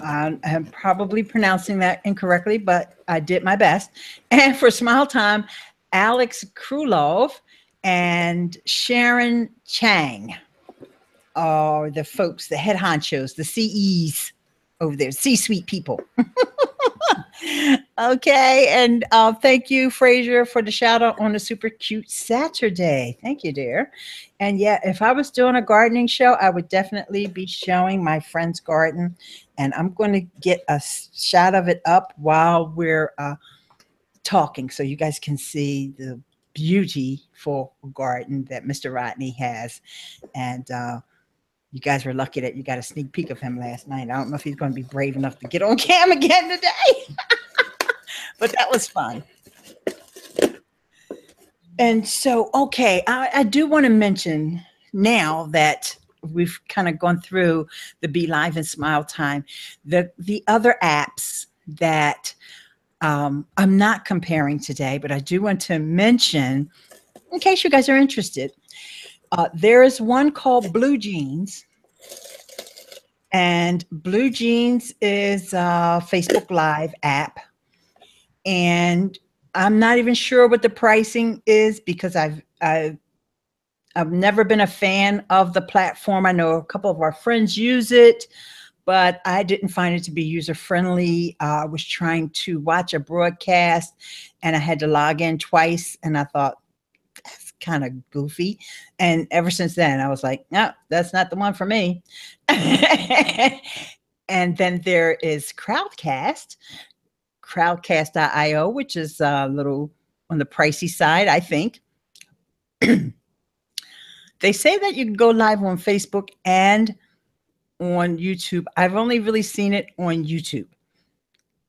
I'm probably pronouncing that incorrectly, but I did my best. And for Smiletime, Alex Krulov and Sharon Chang are the folks, the head honchos, the CEs over there, C-suite people. Okay, and thank you, Fraser, for the shout out on the super cute Saturday. Thank you, dear. And yeah, if I was doing a gardening show, I would definitely be showing my friend's garden, and I'm going to get a shot of it up while we're talking, so you guys can see the beautiful garden that Mr. Rodney has. And you guys were lucky that you got a sneak peek of him last night. I don't know if he's going to be brave enough to get on cam again today, but that was fun. And so, okay, I do want to mention now that we've kind of gone through the Be Live and Smiletime, the other apps that I'm not comparing today, but I do want to mention, in case you guys are interested. There is one called Blue Jeans, and Blue Jeans is a Facebook Live app, and I'm not even sure what the pricing is because I've never been a fan of the platform. I know a couple of our friends use it, but I didn't find it to be user friendly. I was trying to watch a broadcast, and I had to log in twice, and I thought, kind of goofy. And ever since then I was like, no, that's not the one for me. And then there is crowdcast.io, which is a little on the pricey side, I think. They say that you can go live on Facebook and on YouTube. I've only really seen it on YouTube,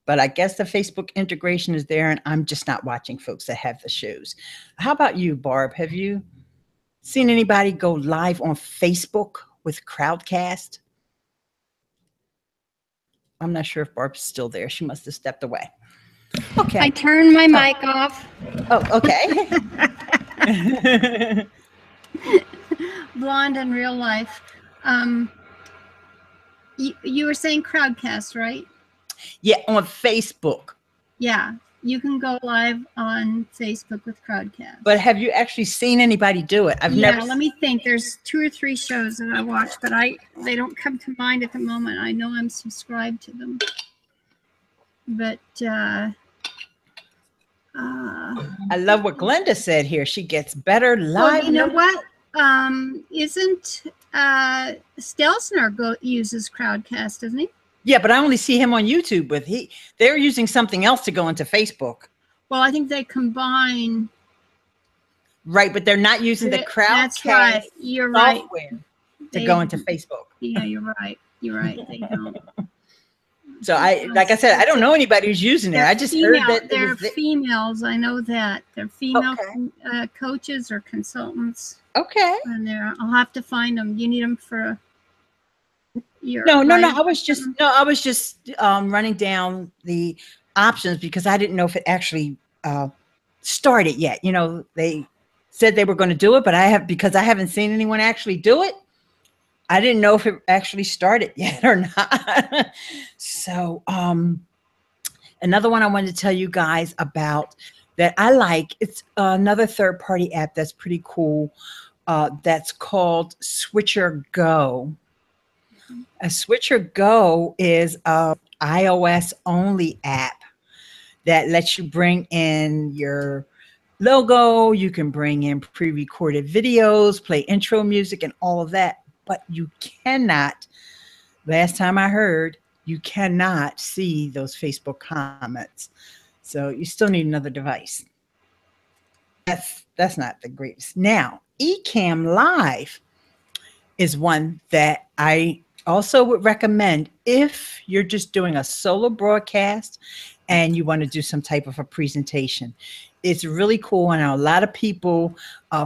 but I guess the Facebook integration is there, and I'm just not watching folks that have the shows. How about you, Barb? Have you seen anybody go live on Facebook with Crowdcast? I'm not sure if Barb's still there. She must have stepped away. Okay. I turned my mic off. Oh, okay. Blonde in real life. You were saying Crowdcast, right? Yeah, on Facebook. Yeah, you can go live on Facebook with Crowdcast. But have you actually seen anybody do it? I've never. Let me think. There's 2 or 3 shows that I watch, but they don't come to mind at the moment. I know I'm subscribed to them, but I love what Glenda said here. She gets better live. Well, you know what? Isn't Stelzner uses Crowdcast, doesn't he? Yeah, but I only see him on YouTube with they're using something else to go into Facebook. Well, I think they combine. Right, but they're not using the Crowdcast That's right. You're right. software to go into Facebook. Yeah, you're right. You're right. They don't. So like I said, I don't know anybody who's using it. I just heard that they're females. I know that they're female coaches or consultants. Okay. And I'll have to find them. You need them for. No. I was just running down the options because I didn't know if it actually started yet. You know, they said they were going to do it, but because I haven't seen anyone actually do it. I didn't know if it actually started yet or not. So another one I wanted to tell you guys about that I like, it's another third-party app that's pretty cool. That's called Switcher Go. A Switcher Go is a iOS only app that lets you bring in your logo. You can bring in pre-recorded videos, play intro music and all of that, but you cannot, last time I heard, you cannot see those Facebook comments. So you still need another device. That's not the greatest. Now, Ecamm Live is one that I also would recommend if you're just doing a solo broadcast and you want to do some type of a presentation. It's really cool. And a lot of people,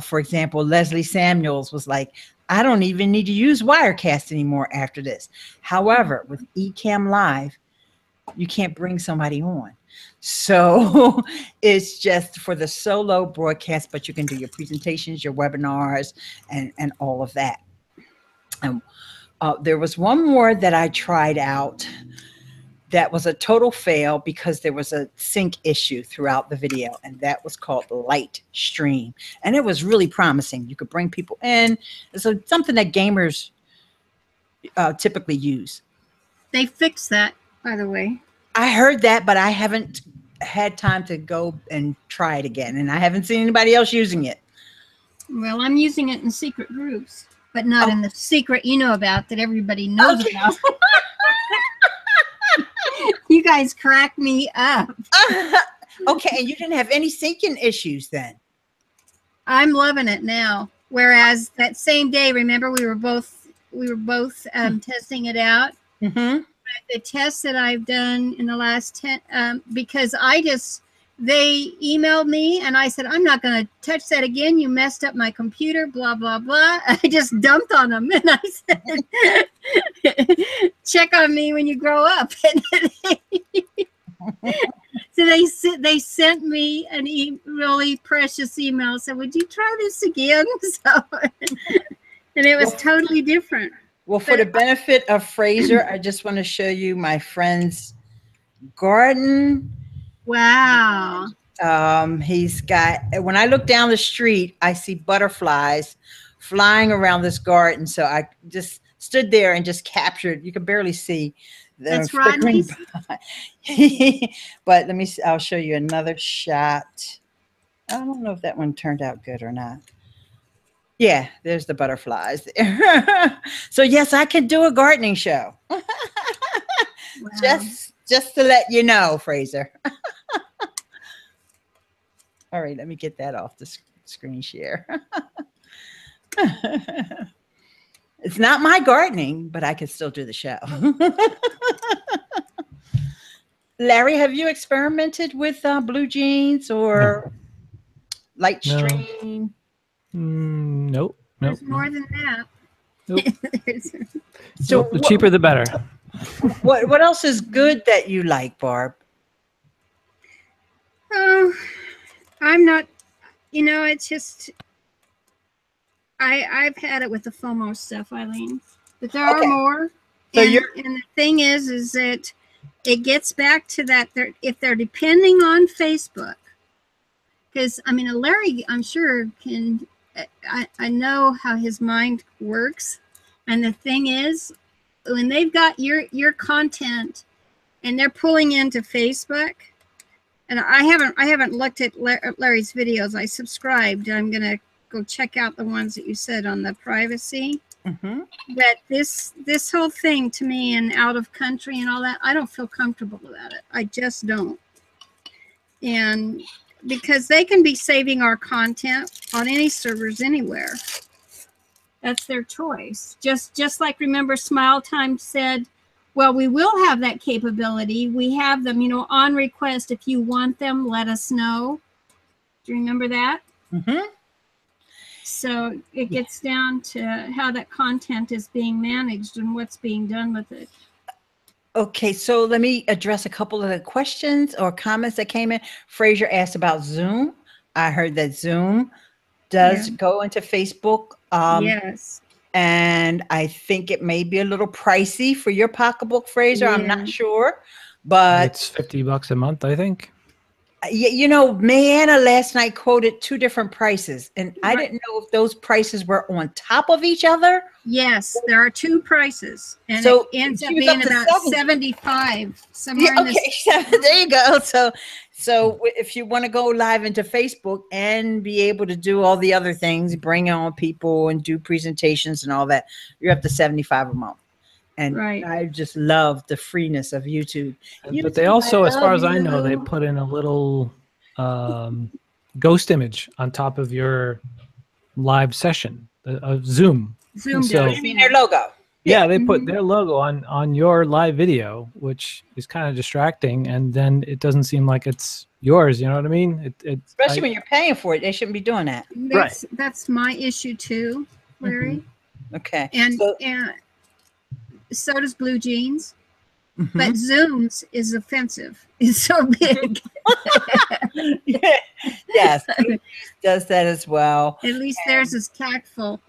for example, Leslie Samuels was like, I don't even need to use Wirecast anymore after this. However, with Ecamm Live, you can't bring somebody on. So it's just for the solo broadcast, but you can do your presentations, your webinars, and all of that. And There was one more that I tried out that was a total fail because there was a sync issue throughout the video, and that was called Light Stream, and it was really promising. You could bring people in. So something that gamers typically use. They fixed that, by the way. I heard that, but I haven't had time to go and try it again, and I haven't seen anybody else using it. Well, I'm using it in secret groups, but not in the secret you know about that everybody knows about. You guys crack me up. Okay, and you didn't have any syncing issues then? I'm loving it now. Whereas that same day, remember we were both testing it out. Mm-hmm. The tests that I've done in the last 10, because they emailed me and I said, I'm not going to touch that again. You messed up my computer, blah, blah, blah. I just dumped on them. And I said, check on me when you grow up. So they sent me an really precious email. Said, would you try this again? So, and it was totally different. Well, for the benefit of Fraser, I just want to show you my friend's garden. Wow. He's got, when I look down the street, I see butterflies flying around this garden. So I just stood there and just captured, you can barely see. That's Rodney's. But let me see, I'll show you another shot. I don't know if that one turned out good or not. Yeah, there's the butterflies there. So yes, I can do a gardening show. Wow. Just to let you know, Fraser. All right, let me get that off the screen share. It's not my gardening, but I can still do the show. Larry, have you experimented with blue jeans or light stream? Nope. There's more than that. Nope. So the cheaper the better. What else is good that you like, Barb? Oh, I'm not, it's just, I've had it with the FOMO stuff, Ileane, but there are more. So and the thing is that it gets back to that if they're depending on Facebook, because I mean, Larry, I'm sure I know how his mind works. And the thing is, when they've got your content and they're pulling into Facebook, and I haven't looked at Larry's videos. I subscribed. I'm going to go check out the ones that you said on the privacy. Mm-hmm. But this whole thing to me and out of country and all that, I don't feel comfortable about it. I just don't. And because they can be saving our content on any servers anywhere. That's their choice. Just like, remember, Smiletime said, well, we will have that capability. We have them, on request. If you want them, let us know. Do you remember that? Mm-hmm. So it gets down to how that content is being managed and what's being done with it. Okay, so let me address a couple of the questions or comments that came in. Fraser asked about Zoom. I heard that Zoom does go into Facebook. Yes. And I think it may be a little pricey for your pocketbook, Fraser. Yeah. I'm not sure, but it's $50 a month, I think. Mariana last night quoted two different prices, and I didn't know if those prices were on top of each other. Yes, there are two prices, and so it ends up being about 75 somewhere. Yeah, okay, there you go. So if you want to go live into Facebook and be able to do all the other things, bring on people and do presentations and all that, you're up to $75 a month. And I just love the freeness of YouTube. But they also, as far as I know, they put in a little ghost image on top of your live session of Zoom. Zoom so, you mean their logo? Yeah, they put their logo on your live video, which is kind of distracting, and then it doesn't seem like it's yours. You know what I mean? Especially when you're paying for it, they shouldn't be doing that. That's my issue too, Larry. Okay. And so does Blue Jeans, but Zoom's is offensive. It's so big. Yes, does that as well. At least theirs is tactful.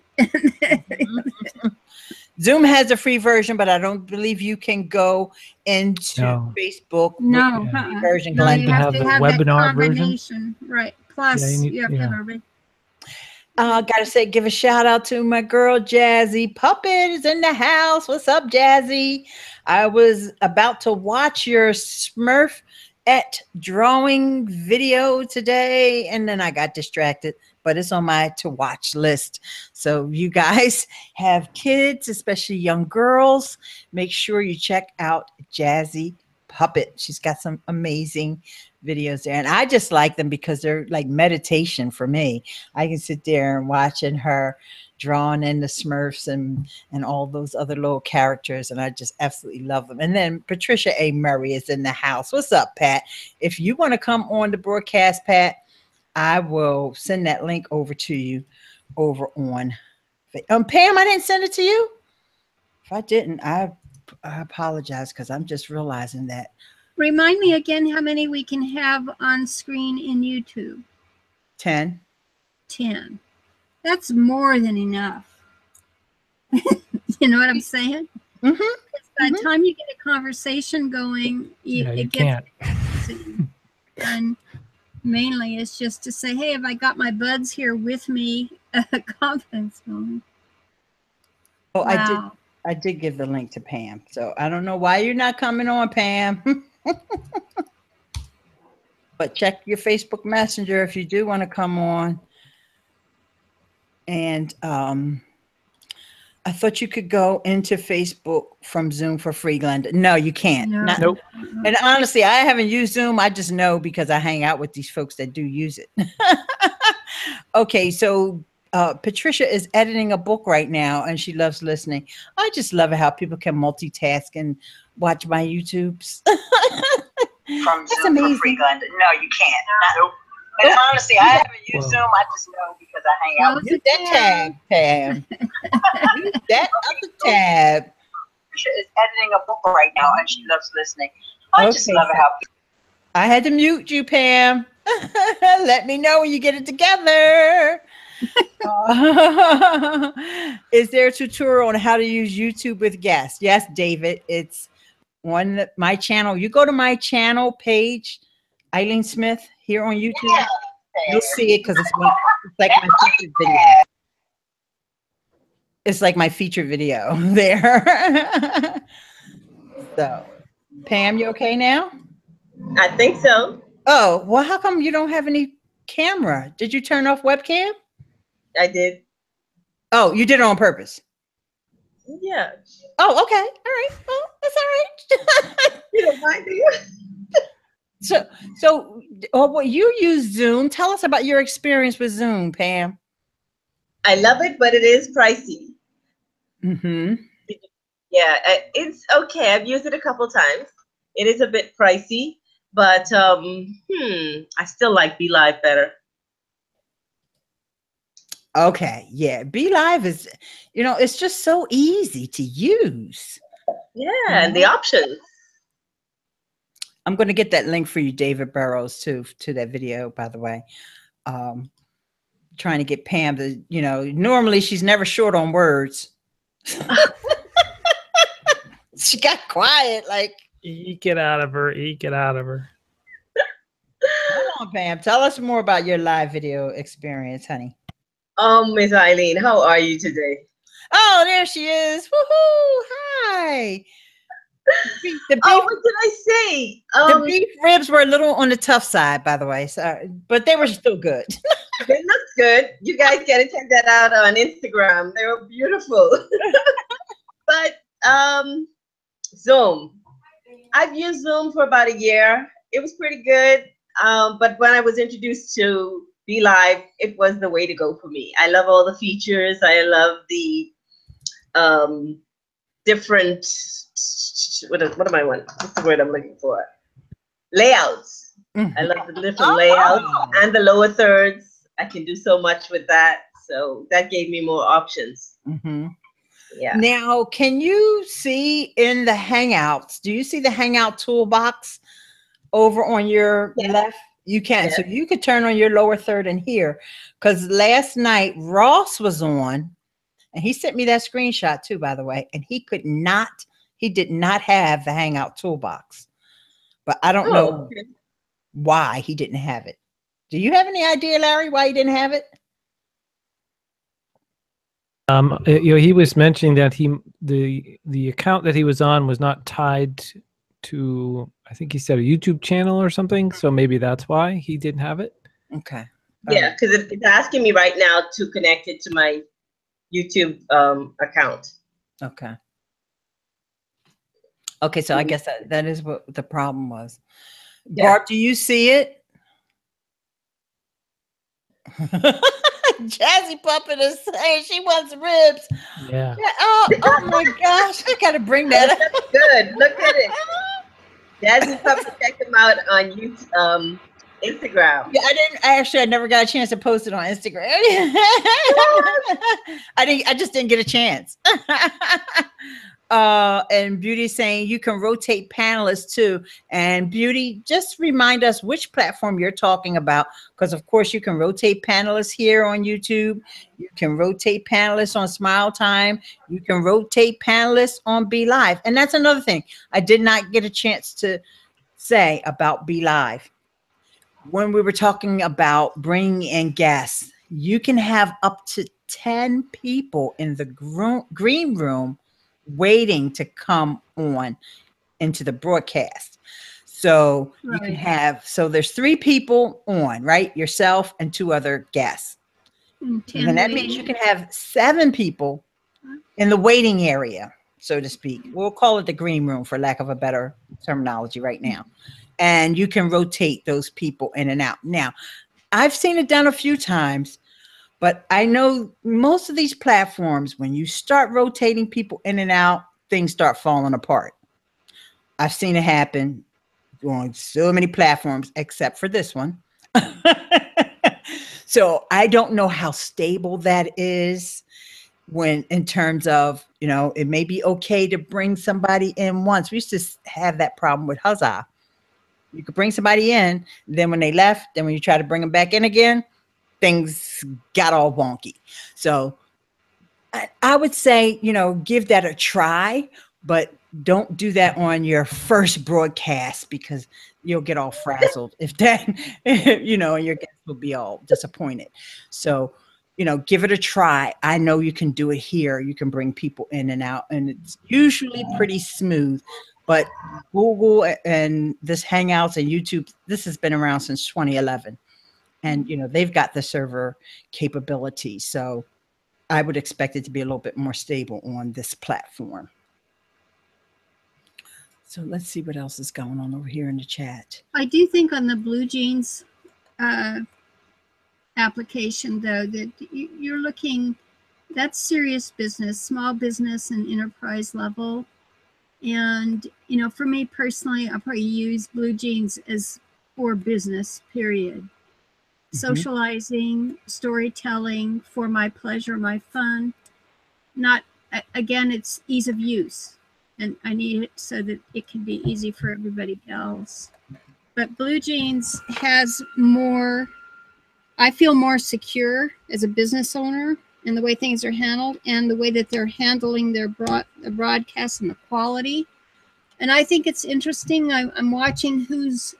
Zoom has a free version, but I don't believe you can go into Facebook No, with the free version. no, Glenda. you have to have that webinar version. combination, right? Plus, you have to have everything. Gotta say, give a shout out to my girl Jazzy Puppet is in the house. What's up, Jazzy? I was about to watch your Smurf drawing video today, and then I got distracted, but it's on my to watch list. So you guys have kids, especially young girls, make sure you check out Jazzy Puppet. She's got some amazing videos there, and I just like them because they're like meditation for me. I can sit there and watching her drawing in the Smurfs and all those other little characters, and I just absolutely love them. And then Patricia A. Murray is in the house. What's up, Pat? If you want to come on the broadcast, Pat, I will send that link over to you over on Pam. I didn't send it to you. If I didn't, I apologize, because I'm just realizing that. Remind me again how many we can have on screen in YouTube. 10. 10. That's more than enough. You know what I'm saying? Mm-hmm. By the time you get a conversation going, it gets confusing. And mainly it's just to say, hey, have I got my buds here with me? Confidence building. Oh, wow. I did give the link to Pam. So I don't know why you're not coming on, Pam. But check your Facebook Messenger if you do want to come on. And I thought you could go into Facebook from Zoom for free, Glenda. No, you can't. No. Nope. And honestly, I haven't used Zoom. I just know because I hang out with these folks that do use it. Okay, so Patricia is editing a book right now, and she loves listening. I just love it how people can multitask and watch my YouTubes. From Zoom for free, Glenda. No, you can't. Nope. And honestly, I haven't used Zoom. I just know because I hang out with that tab, Pam. Use that other tab. Patricia is editing a book right now, and she loves listening. I just love it how I had to mute you, Pam. Let me know when you get it together. Is there a tutorial on how to use YouTube with guests? Yes, David. It's on my channel. You go to my channel page, Ileane Smith, here on YouTube. Yeah. You'll see it because it's like my featured video. It's like my featured video there. So, Pam, you okay now? I think so. Oh, well, how come you don't have any camera? Did you turn off webcam? I did. Oh, you did it on purpose? Yeah. Oh, okay. All right. Well, that's all right. You don't mind, do you? So, well, you use Zoom. Tell us about your experience with Zoom, Pam. I love it, but it is pricey. Mm-hmm. Yeah, it's okay. I've used it a couple times. It is a bit pricey, but I still like BeLive better. Okay, yeah. BeLive is, it's just so easy to use. Yeah, and the options. I'm going to get that link for you, David Burrows, too, to that video, by the way. Trying to get Pam to, normally she's never short on words. She got quiet, like. Eke it out of her. Eke it out of her. Come on, Pam. Tell us more about your live video experience, honey. Miss Ileane, how are you today? Oh, there she is. Woohoo! Hi. The beef, what did I say? The beef ribs were a little on the tough side, by the way. Sorry, but they were still good. They look good. You guys got to check that out on Instagram. They were beautiful. But Zoom. I've used Zoom for about a year. It was pretty good. But when I was introduced to BeLive, it was the way to go for me. I love all the features. I love the different, what am I want? What's the word I'm looking for? Layouts. I love the different layouts and the lower thirds. I can do so much with that. So that gave me more options. Mm-hmm. Yeah. Now, can you see in the Hangouts, do you see the Hangout toolbox over on your left? You can. Yeah. So you could turn on your lower third in here. Because last night, Ross was on And he sent me that screenshot too, by the way. And he did not have the Hangout toolbox. But I don't know okay. why he didn't have it. Do you have any idea, Larry, why he didn't have it? He was mentioning that the account that he was on was not tied to, I think he said, a YouTube channel or something. So maybe that's why he didn't have it. Okay. Yeah, because it's asking me right now to connect it to my YouTube account. Okay. Okay, so I guess that is what the problem was. Yeah. Barb, do you see it? Jazzy Puppet is saying she wants ribs. Yeah. Oh my gosh, I gotta bring that up. That's good. Look at it. Jazzy Puppet, check them out on YouTube, Instagram. Yeah, I never got a chance to post it on Instagram. I just didn't get a chance. And Beauty saying you can rotate panelists too. And Beauty, just remind us which platform you're talking about, because of course you can rotate panelists here on YouTube. You can rotate panelists on Smiletime. You can rotate panelists on BeLive. And that's another thing I did not get a chance to say about BeLive. When we were talking about bringing in guests, you can have up to 10 people in the green room waiting to come on into the broadcast. So you can have, so there's 3 people on, right? Yourself and 2 other guests. And that means you can have 7 people in the waiting area, so to speak. We'll call it the green room for lack of a better terminology right now. And you can rotate those people in and out. Now, I've seen it done a few times, but I know most of these platforms, when you start rotating people in and out, things start falling apart. I've seen it happen on so many platforms, except for this one. So I don't know how stable that is when, in terms of, it may be okay to bring somebody in once. We used to have that problem with Huzzah. You could bring somebody in, then when they left, then when you try to bring them back in again, things got all wonky. So I would say, give that a try, but don't do that on your first broadcast, because you'll get all frazzled if that, and your guests will be all disappointed. So, give it a try. I know you can do it here. You can bring people in and out, and it's usually pretty smooth. But Google and this Hangouts and YouTube, this has been around since 2011. And, they've got the server capability. So I would expect it to be a little bit more stable on this platform. So let's see what else is going on over here in the chat. I do think on the Blue Jeans application, though, that you're looking, that's serious business, small business and enterprise level. And, for me personally, I probably use Blue Jeans as for business, period. Socializing, storytelling, for my pleasure, my fun. Not, again, it's ease of use. And I need it so that it can be easy for everybody else. But Blue Jeans has more, I feel more secure as a business owner in the way things are handled and the way that they're handling their broadcast and the quality. And I think it's interesting. I'm watching who's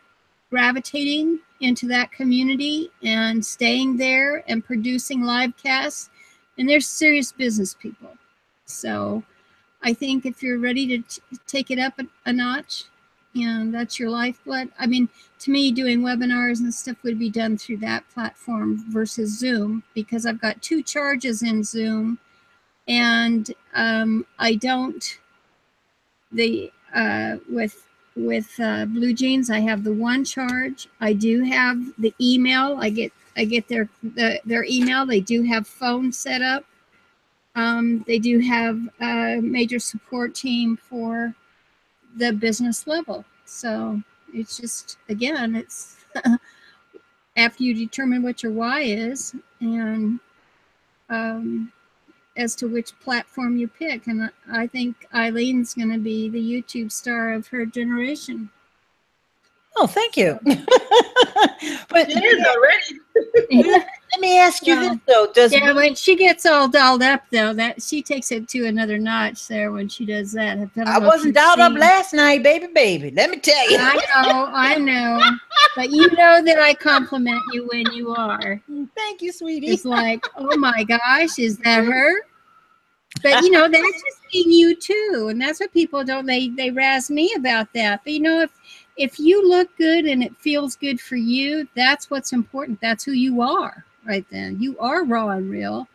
gravitating into that community and staying there and producing live casts. And they're serious business people. So I think if you're ready to take it up a notch, and that's your lifeblood. I mean, to me, doing webinars and stuff would be done through that platform versus Zoom, because I've got 2 charges in Zoom, and I don't. With Blue Jeans, I have the 1 charge. I do have the email. I get their email. They do have phone set up. They do have a major support team for the business level. So it's just, again, it's after you determine what your why is, and as to which platform you pick. And I think Ileane's going to be the YouTube star of her generation. Oh, thank you. But it is already. Let me ask you Well, this though. Does Yeah, when she gets all dolled up, though, that she takes it to another notch there when she does that. I wasn't dolled up last night, baby. Let me tell you. I know. But you know that I compliment you when you are. Thank you, sweetie. It's like, oh my gosh, is that her? But you know, that's just being you too. And that's what people don't, they razz me about that. But you know, if you look good and it feels good for you, that's what's important. That's who you are right then. You are raw and real.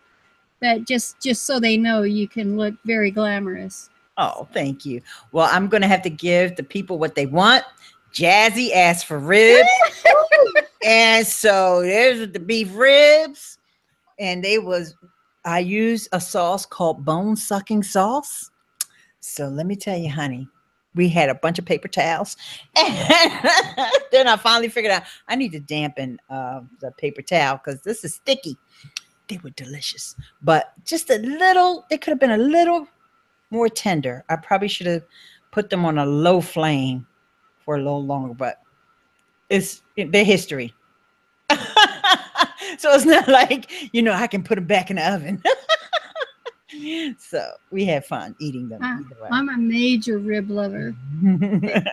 But just so they know, you can look very glamorous. Oh, thank you. Well, I'm going to have to give the people what they want. Jazzy asked for ribs. And so there's the beef ribs. And I use a sauce called bone sucking sauce. So let me tell you, honey, we had a bunch of paper towels. And then I finally figured out I need to dampen the paper towel because this is sticky. They were delicious, but just a little, they could have been a little more tender. I probably should have put them on a low flame for a little longer, but they're history. So it's not like, I can put them back in the oven. So we had fun eating them. I'm a major rib lover.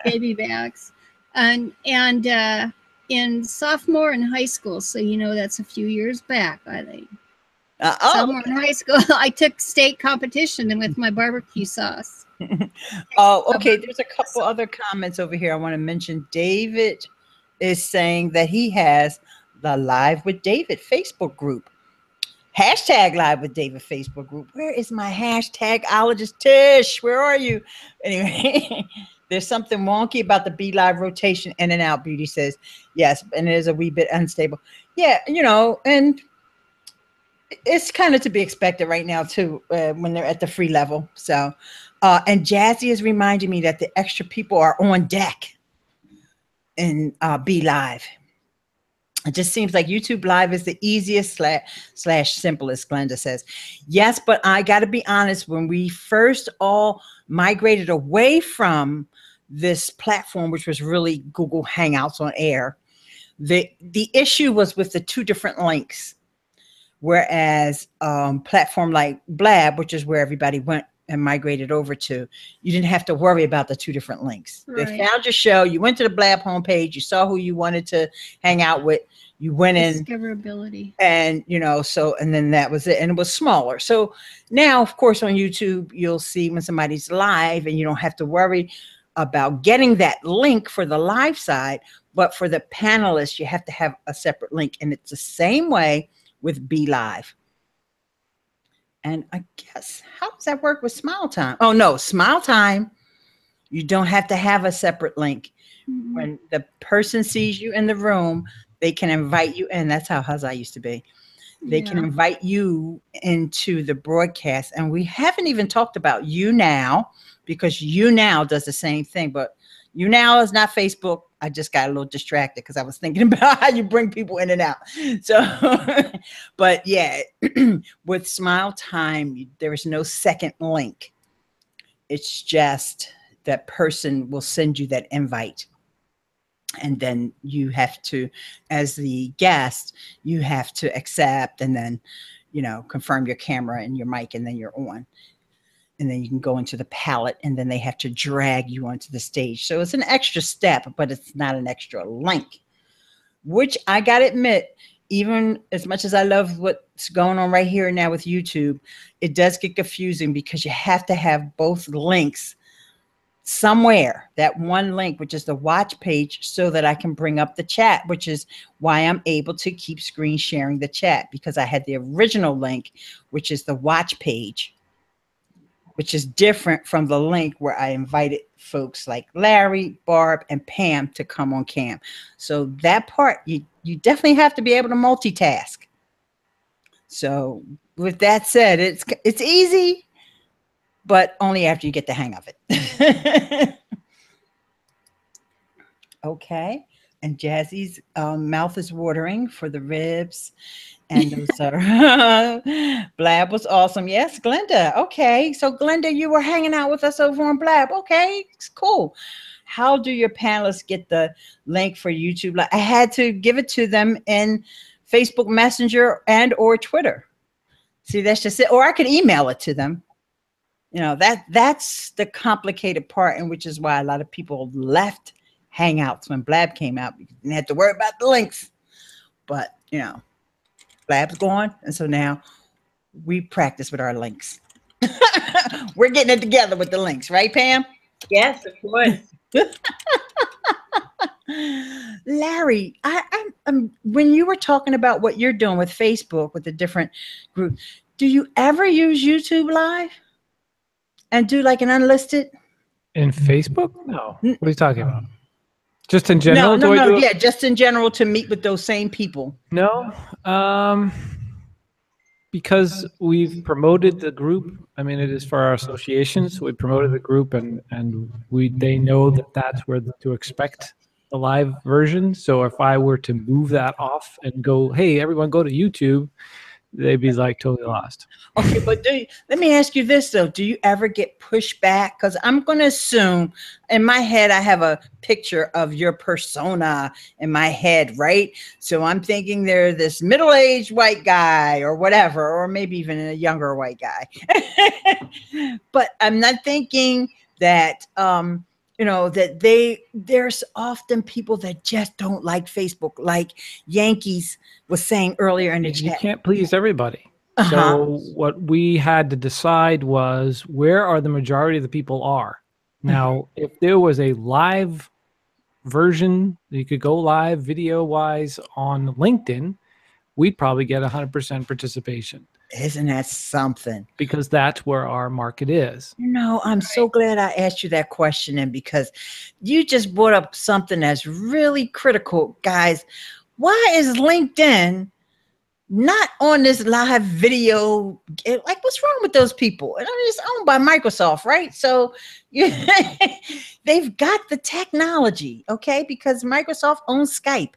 Baby backs. And in sophomore in high school, so that's a few years back, I think. Somewhere in high school, I took state competition with my barbecue sauce. Oh, okay. There's a couple other comments over here I want to mention. David is saying that he has the Live with David Facebook group. Hashtag Live with David Facebook group. Where is my hashtagologist Tish? Where are you? Anyway, there's something wonky about the BeLive rotation in and out. Beauty says yes, and it is a wee bit unstable. Yeah, and it's kind of to be expected right now too when they're at the free level. So, and Jazzy is reminding me that the extra people are on deck in BeLive. It just seems like YouTube Live is the easiest slash simplest, Glenda says. Yes, but I got to be honest, when we first all migrated away from this platform, which was really Google Hangouts on Air, the issue was with the two different links. Whereas platform like Blab, which is where everybody went and migrated over to, you didn't have to worry about the two different links. Right. They found your show. You went to the Blab homepage. You saw who you wanted to hang out with. You went in. Discoverability. And, and then that was it. And it was smaller. So now, of course, on YouTube, you'll see when somebody's live and you don't have to worry about getting that link for the live side. But for the panelists, you have to have a separate link. And it's the same way with BeLive. And I guess, how does that work with Smiletime? Oh, no, Smiletime, you don't have to have a separate link. Mm-hmm. When the person sees you in the room, they can invite you in. That's how Huzzah used to be. They can invite you into the broadcast. And we haven't even talked about YouNow, because YouNow does the same thing. But YouNow is not Facebook. I just got a little distracted because I was thinking about how you bring people in and out. So, but yeah, with Smiletime, there is no second link. It's just that person will send you that invite. And then you have to, as the guest, you have to accept and then, confirm your camera and your mic, and then you're on. And then you can go into the palette, and then they have to drag you onto the stage. So it's an extra step, but it's not an extra link, which I got to admit, even as much as I love what's going on right here and now with YouTube, it does get confusing because you have to have both links somewhere, that one link, which is the watch page, so that I can bring up the chat, which is why I'm able to keep screen sharing the chat, because I had the original link, which is the watch page, which is different from the link where I invited folks like Larry, Barb, and Pam to come on cam. So that part, you definitely have to be able to multitask. So with that said, it's easy, but only after you get the hang of it. Okay. And Jazzy's mouth is watering for the ribs. And those are Blab was awesome. Yes, Glenda. Okay. So Glenda, you were hanging out with us over on Blab. Okay, it's cool. How do your panelists get the link for YouTube? I had to give it to them in Facebook Messenger and or Twitter. See, that's just it. Or I could email it to them. You know, that's the complicated part, and which is why a lot of people left Hangouts when Blab came out. You didn't have to worry about the links. But, you know, Blab's gone, and so now we practice with our links. We're getting it together with the links, right, Pam? Yes, of course. Larry, when you were talking about what you're doing with Facebook, with the different groups, do you ever use YouTube Live and do like an unlisted? In Facebook? No. What are you talking about? Just in general? No. Yeah, just in general to meet with those same people. No. Because we've promoted the group. I mean, it is for our association, so we promoted the group, and they know that that's where to expect the live version. So if I were to move that off and go, hey, everyone go to YouTube, they'd be like totally lost. Okay, but let me ask you this though. Do you ever get pushback? Because I'm going to assume in my head, I have a picture of your persona in my head, right? So I'm thinking they're this middle-aged white guy or whatever, or maybe even a younger white guy. But I'm not thinking that, you know, that there's often people that just don't like Facebook, like Yankees was saying earlier in the chat. You can't please everybody. So what we had to decide was, where are the majority of the people are. Now, if there was a live version, you could go live video wise on LinkedIn, we'd probably get 100% participation. Isn't that something? Because that's where our market is. You know, I'm so glad I asked you that question, and because you just brought up something that's really critical, guys. Why is LinkedIn not on this live video? Like, what's wrong with those people? And I mean, it's owned by Microsoft, right? So they've got the technology, okay? Because Microsoft owns Skype.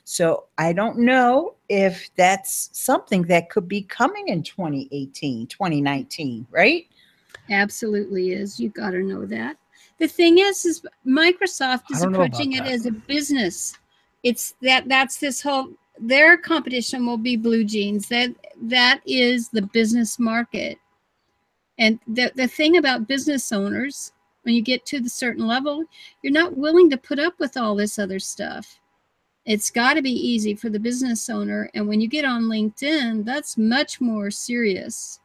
So I don't know if that's something that could be coming in 2018, 2019, right? Absolutely is. You got to know that. The thing is Microsoft is approaching it as a business. It's that's this whole, their competition will be blue jeans. That is the business market. And the thing about business owners, when you get to the certain level, you're not willing to put up with all this other stuff. It's got to be easy for the business owner. And when you get on LinkedIn, that's much more serious.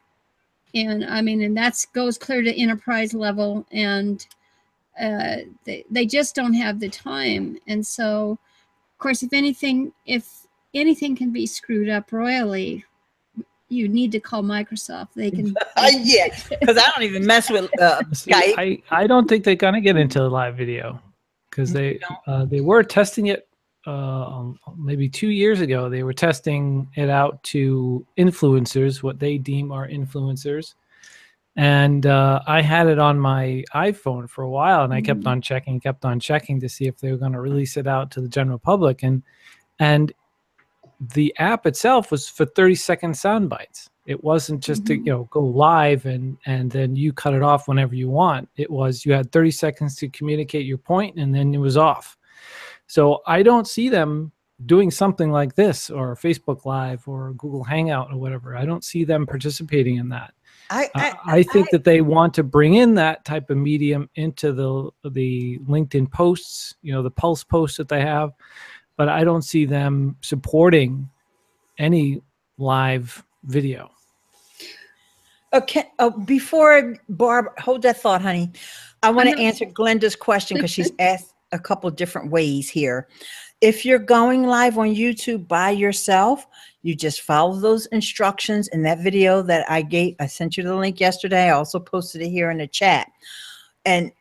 And I mean, and that goes clear to enterprise level, and they just don't have the time. And so, of course, if anything can be screwed up royally, you need to call Microsoft. They can. Yeah, because I don't even mess with Skype. I don't think they're gonna get into live video, because they were testing it. Maybe 2 years ago, they were testing it out to influencers, what they deem are influencers. And I had it on my iPhone for a while, and I kept on checking to see if they were going to release it out to the general public. And the app itself was for 30-second sound bites. It wasn't just to go live and then you cut it off whenever you want. It was, you had 30 seconds to communicate your point, and then it was off. So I don't see them doing something like this, or Facebook Live or Google Hangout or whatever. I don't see them participating in that. I think that they want to bring in that type of medium into the LinkedIn posts, the Pulse posts that they have, but I don't see them supporting any live video. Okay. Before Barb, hold that thought, honey. I want to answer Glenda's question, because she's asked a couple different ways here. If you're going live on YouTube by yourself, you just follow those instructions in that video that I gave. I sent you the link yesterday. I also posted it here in the chat. And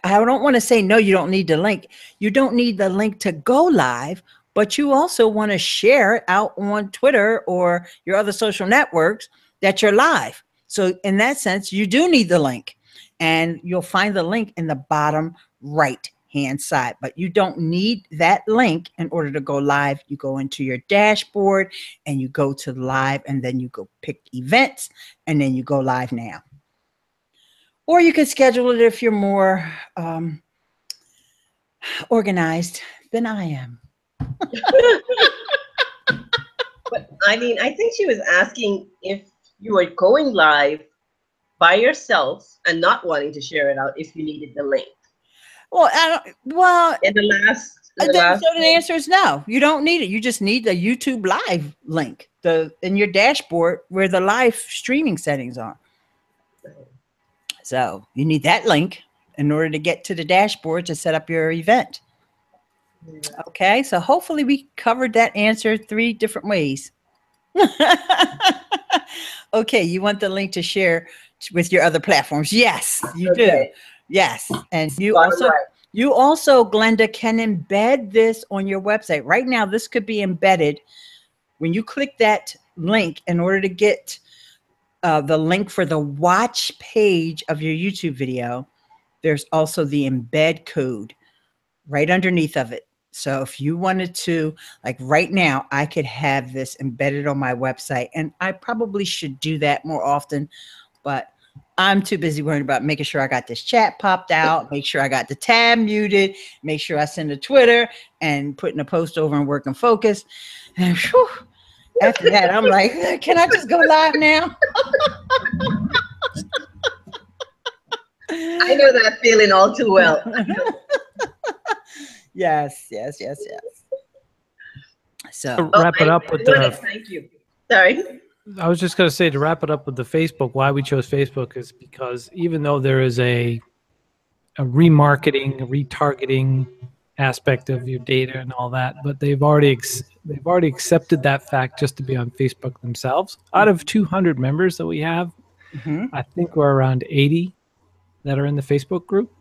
I don't want to say, no, you don't need the link. You don't need the link to go live, but you also want to share it out on Twitter or your other social networks that you're live. So in that sense, you do need the link, and you'll find the link in the bottom right hand side, but you don't need that link in order to go live. You go into your dashboard and you go to live, and then you go pick events, and then you go live now. Or you can schedule it if you're more organized than I am. But Ileane, I think she was asking if you were going live by yourself and not wanting to share it out if you needed the link. Well, I don't, well, In the last, so the answer is no. You don't need it. You just need the YouTube live link in your dashboard where the live streaming settings are. So you need that link in order to get to the dashboard to set up your event. Okay, so hopefully we covered that answer 3 different ways. Okay, you want the link to share with your other platforms? Yes, you do. Yes, and you also, Glenda, can embed this on your website. Right now, this could be embedded when you click that link in order to get the link for the watch page of your YouTube video. There's also the embed code right underneath of it. So if you wanted to, like right now, I could have this embedded on my website, and I probably should do that more often, but I'm too busy worrying about making sure I got this chat popped out, make sure I got the tab muted, make sure I send a Twitter and putting a post over in Work and Focus. And whew, after that, I'm like, can I just go live now? I know that feeling all too well. Yes. So to wrap it up with the. Thank you. Sorry. I was just going to say, to wrap it up with the Facebook, why we chose Facebook is because even though there is a remarketing, a retargeting aspect of your data and all that, but they've already accepted that fact just to be on Facebook themselves. Out of 200 members that we have, I think we're around 80 that are in the Facebook group,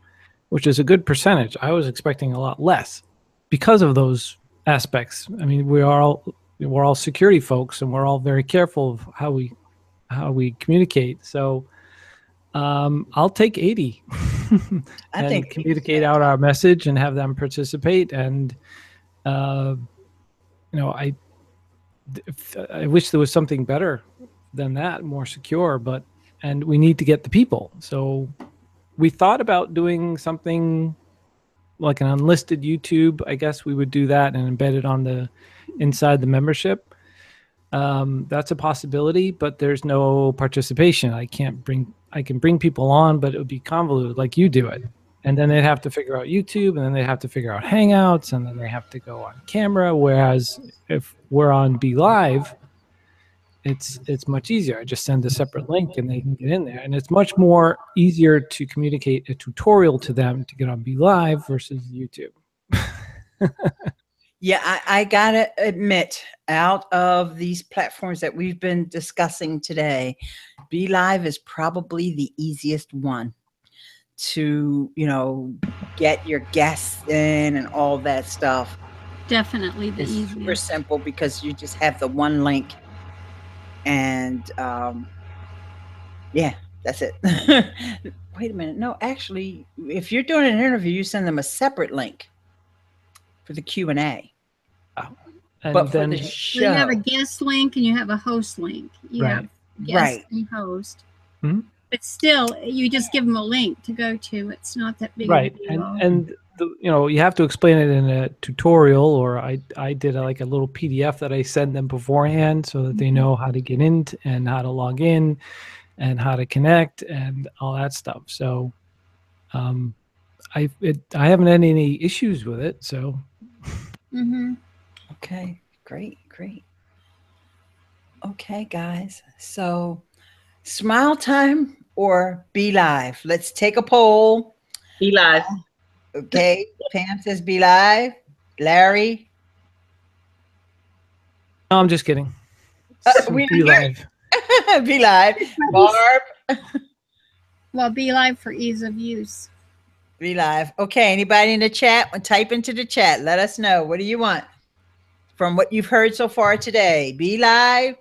which is a good percentage. I was expecting a lot less because of those aspects. I mean, we're all security folks, and we're all very careful of how we communicate. So I'll take 80 I think communicate out our message and have them participate. And I wish there was something better than that, more secure, and we need to get the people. So we thought about doing something like an unlisted YouTube. I guess we would do that and embed it on the inside the membership. That's a possibility, but there's no participation. I can bring people on, but it would be convoluted like you do it. And then they'd have to figure out YouTube, and then they have to figure out Hangouts, and then they have to go on camera. Whereas if we're on BeLive, it's much easier. I just send a separate link and they can get in there. And it's much more easier to communicate a tutorial to them to get on BeLive versus YouTube. Yeah, I gotta admit, out of these platforms that we've been discussing today, BeLive is probably the easiest one to, get your guests in and all that stuff. Definitely the easiest. Super simple because you just have the one link, and yeah, that's it. Wait a minute. No, actually, if you're doing an interview, you send them a separate link for the Q&A. But then for the show, you have a guest link and you have a host link. You have guest and host. Mm-hmm. But still, you just give them a link to go to. It's not that big of a deal. And you have to explain it in a tutorial, or I did a little PDF that I send them beforehand so that they know how to get in and how to log in and how to connect and all that stuff. So I haven't had any issues with it. So. Okay, great. Okay, guys. So Smiletime or BeLive? Let's take a poll. BeLive. Okay, Pam says BeLive. Larry? No, I'm just kidding. BeLive. BeLive. Barb? Well, BeLive for ease of use. BeLive. Okay, anybody in the chat? Type into the chat. Let us know. What do you want from what you've heard so far today? BeLive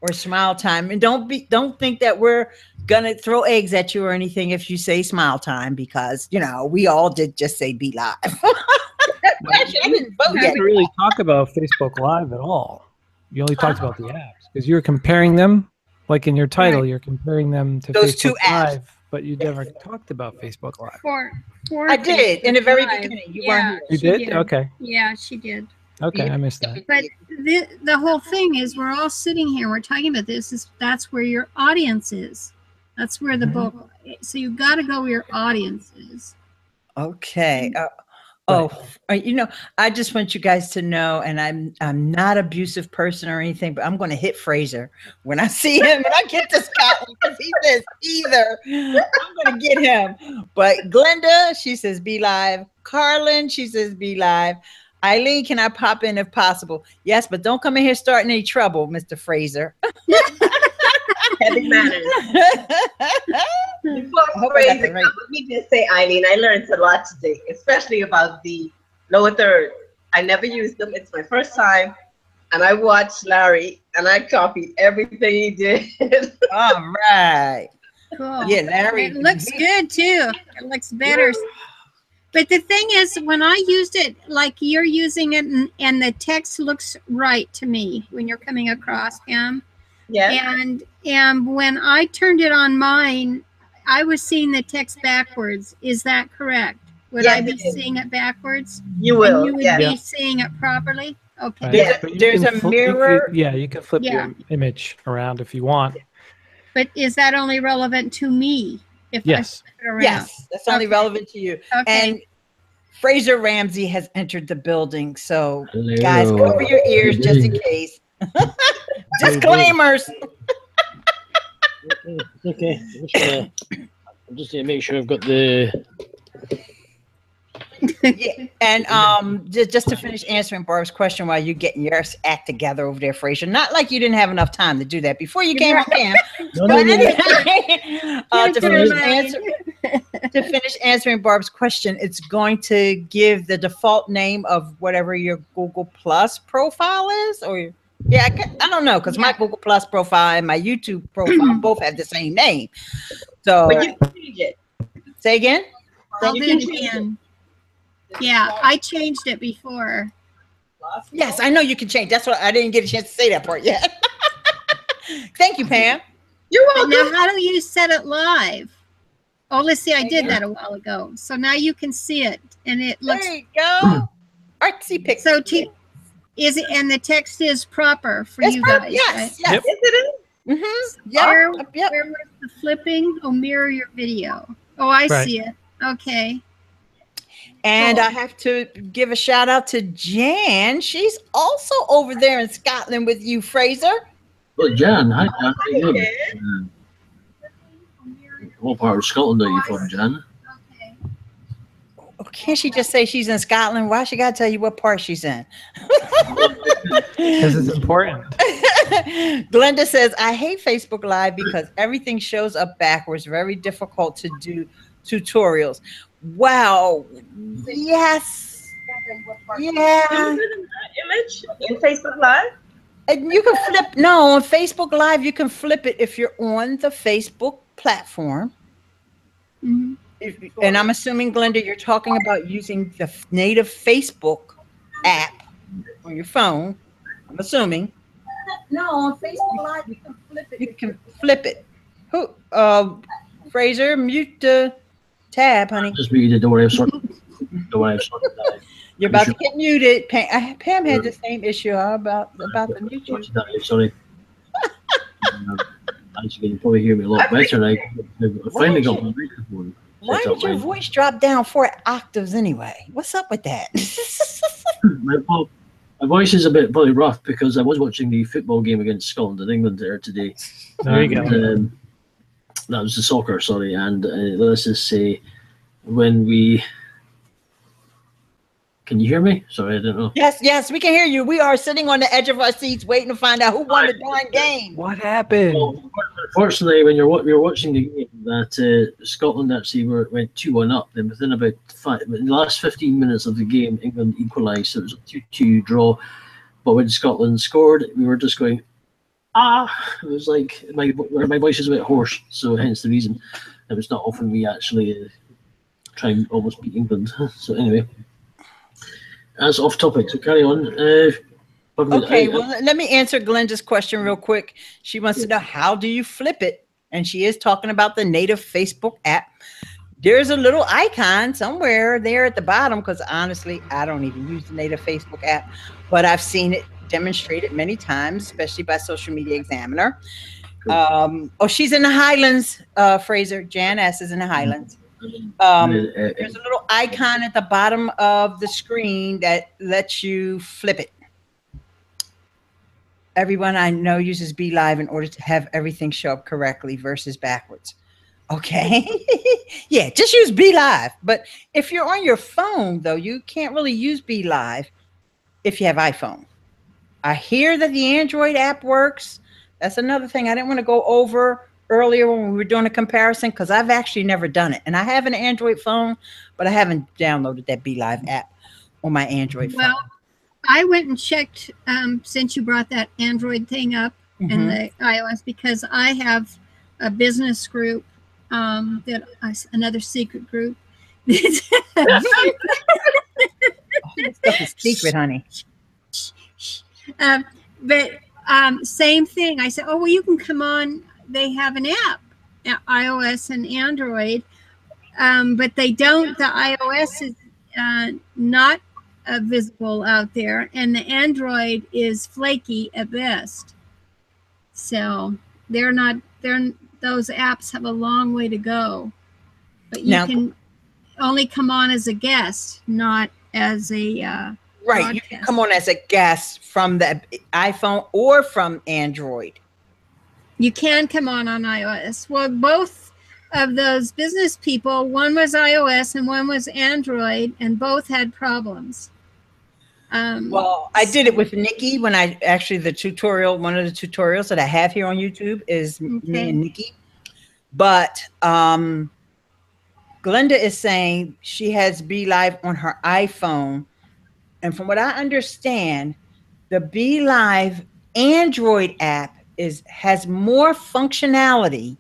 or Smiletime? And don't think that we're gonna throw eggs at you or anything if you say Smiletime, because we all did just say BeLive. You didn't really talk about Facebook Live at all. You only talked about the apps because you're comparing them, like in your title, you're comparing them to those Facebook two apps. Live, but you never talked about Facebook Live. For I did in the very beginning. You weren't here. You did? Okay. Yeah, she did. Okay, I missed that. But the whole thing is, we're all sitting here. We're talking about this. That's where your audience is. That's where the book. So you got to go where your audience is. Okay. You know, I just want you guys to know, and I'm not an abusive person or anything, but I'm going to hit Fraser when I see him, when I get to Scotland, because he says either. I'm going to get him. But Glenda, she says be live. Carlin, she says be live. Ileane, can I pop in if possible? Yes, but don't come in here starting any trouble, Mr. Fraser. Heavy matters. Before Fraser, let me just say, Ileane, I learned a lot today, especially about the lower third. I never used them. It's my first time. And I watched Larry, and I copied everything he did. All right. Cool. Yeah, Larry. It looks good, too. It looks better. But the thing is, when I used it, like you're using it, and the text looks right to me when you're coming across, Pam. Yeah. And when I turned it on mine, I was seeing the text backwards. Is that correct? Would I be seeing it backwards? You will. And you would be seeing it properly? Okay. Right. Yeah. There's a mirror. You can flip your image around if you want. But is that only relevant to me? If Yes. I flip it around? Yes, that's only relevant to you. Okay. And Fraser Ramsey has entered the building. So, guys, cover your ears just in case. Disclaimers. Okay. I'm just gonna make sure I've got the. Yeah. And just to finish answering Barb's question while you're getting your act together over there, Fraser. Not like you didn't have enough time to do that before you came on cam. But anyway, to finish answering Barb's question, it's going to give the default name of whatever your Google Plus profile is, or I don't know, because my Google Plus profile and my YouTube profile both have the same name. So But you can change it. Say again. I'll do it again. Yeah, I changed it before. Yes, I know you can change. That's why I didn't get a chance to say that part yet. Thank you, Pam. You're But welcome. now, how do you set it live? Oh, let's see. I did that a while ago. So now you can see it, and it looks. There you go. Artsy picture. So is it, and the text is proper for you guys? Yes, Right? yes. Yep. Yes, it is. Mm-hmm. Where Yep. was the flipping? Oh, mirror your video. Oh, I Right. see it. Okay. And Cool. I have to give a shout out to Jan. She's also over there in Scotland with you, Fraser. Well, Jan, hi, Jan. How you doing? Okay. What part of Scotland are you from, Jan? Oh, can't she just say she's in Scotland? Why she got to tell you what part she's in? Because it's important. Glenda says, I hate Facebook Live because everything shows up backwards. Very difficult to do tutorials. Wow. Yes. Yeah. Image in Facebook Live. And you can flip. No, on Facebook Live, you can flip it if you're on the Facebook platform. Mhm. And I'm assuming, Glenda, you're talking about using the native Facebook app on your phone. I'm assuming. No, on Facebook Live, you can flip it. You can flip it. Who? Fraser, mute the tab, honey. Just muted. Don't worry, I've sorted that. You're about to get muted. Pam had the same issue about the mute. Sorted that out, sorry. As you can probably hear me a lot better now. I finally got my microphone. Why did your voice drop down 4 octaves anyway? What's up with that? My voice is a bit probably rough because I was watching the football game against Scotland and England there today. There you go. That was the soccer, sorry. And let's just say, when we... Can you hear me? Sorry, I don't know. Yes, we can hear you. We are sitting on the edge of our seats waiting to find out who won the darn game. What happened? Well, unfortunately, when you're watching the game, that Scotland actually went 2-1 up. Then within about in the last 15 minutes of the game, England equalised. So it was a 2-2 draw. But when Scotland scored, we were just going, It was like my voice is a bit hoarse, so hence the reason. It was not often me actually try and almost beat England. So anyway. That's off topic, so carry on. Okay, well, let me answer Glenda's question real quick. She wants to know, how do you flip it? And she is talking about the native Facebook app. there's a little icon somewhere there at the bottom, because honestly, I don't even use the native Facebook app, but I've seen it demonstrated many times, especially by Social Media Examiner. Oh, she's in the Highlands, Fraser. Jan S. is in the Highlands. There's a little icon at the bottom of the screen that lets you flip it. Everyone I know uses BeLive in order to have everything show up correctly versus backwards. Okay. Yeah, just use BeLive. But if you're on your phone, though, you can't really use BeLive if you have iPhone. I hear that the Android app works. That's another thing I didn't want to go over earlier when we were doing a comparison, because I've actually never done it. And I have an Android phone, but I haven't downloaded that BeLive app on my Android phone. Well, I went and checked since you brought that Android thing up and the iOS, because I have a business group that another secret group. This stuff is secret, honey. But same thing. I said, oh, well, you can come on. They have an app, iOS and Android, but they don't. The iOS is not visible out there, and the Android is flaky at best. So they're not. Those apps have a long way to go. But you can only come on as a guest, not as a right. You can come on as a guest from the iPhone or from Android. You can come on iOS. Well, both of those business people, one was iOS and one was Android, and both had problems. Well, I did it with Nikki when I actually one of the tutorials that I have here on YouTube is me and Nikki. But Glenda is saying she has BeLive on her iPhone. And from what I understand, the BeLive Android app has more functionality.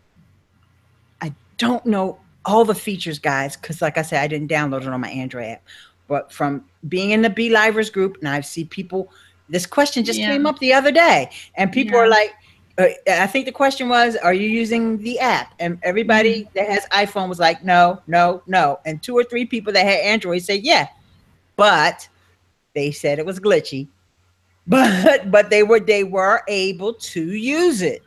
I don't know all the features, guys, because like I said, I didn't download it on my Android app. But from being in the BeLivers group, and I see people, this question just came up the other day, and people are like, I think the question was, are you using the app? And everybody that has iPhone was like, no, no, no. And 2 or 3 people that had Android said, yeah, but they said it was glitchy, but they were able to use it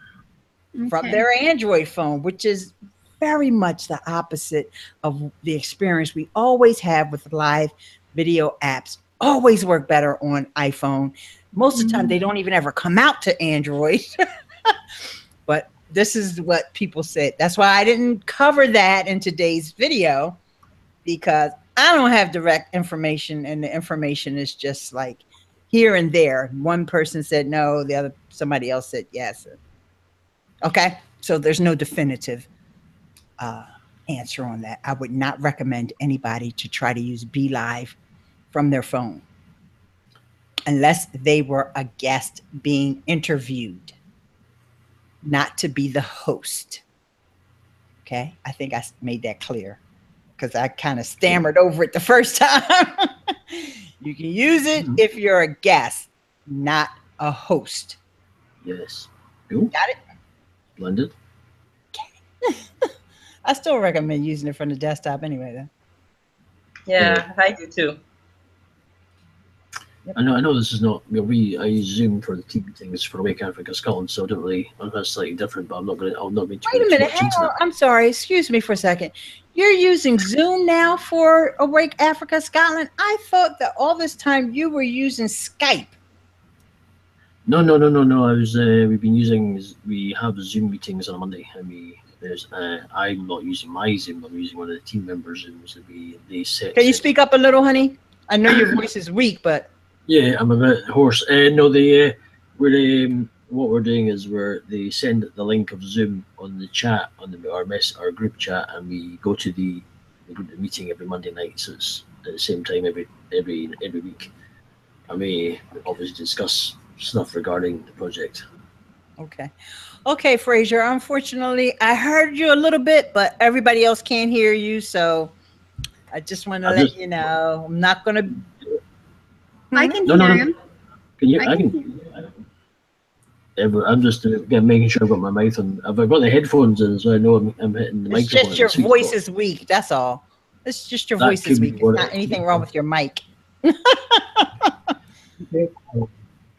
from their Android phone, which is very much the opposite of the experience we always have with live video apps. Always work better on iPhone. Most of the time, they don't even ever come out to Android. But this is what people said. That's why I didn't cover that in today's video, because I don't have direct information, and the information is just like here and there. One person said no, somebody else said yes. Okay, so there's no definitive answer on that. I would not recommend anybody to try to use BeLive from their phone unless they were a guest being interviewed, not to be the host. Okay, I think I made that clear, because I kind of stammered over it the first time. You can use it if you're a guest, not a host. Yes. Cool. Got it? Splendid. Okay. I still recommend using it from the desktop anyway, though. Yeah, I do too. I know this is not, I use Zoom for the team meetings for Awake Africa Scotland, so I don't really, I know that's slightly different, but I'll not be Wait a minute, hang on. I'm sorry, excuse me for a second. You're using Zoom now for Awake Africa Scotland? I thought that all this time you were using Skype. No. We have Zoom meetings on a Monday, and I'm not using my Zoom. I'm using one of the team members' Zooms that they set. Can you speak up a little, honey? I know your voice is weak, but yeah, I'm a bit hoarse. What we're doing is they send the link of Zoom on the chat on our group chat, and we go to the meeting every Monday night. So it's at the same time every week. I may obviously discuss stuff regarding the project. Okay, Fraser. Unfortunately, I heard you a little bit, but everybody else can't hear you. So I just want to let you know I'm not going to. I can hear him. Can you? I can. I'm just making sure I've got my mouth on. I've got the headphones in, so I know I'm hitting the It's microphone. just your voice is weak. That's all. It's just your voice is weak. It's not anything wrong with your mic. Try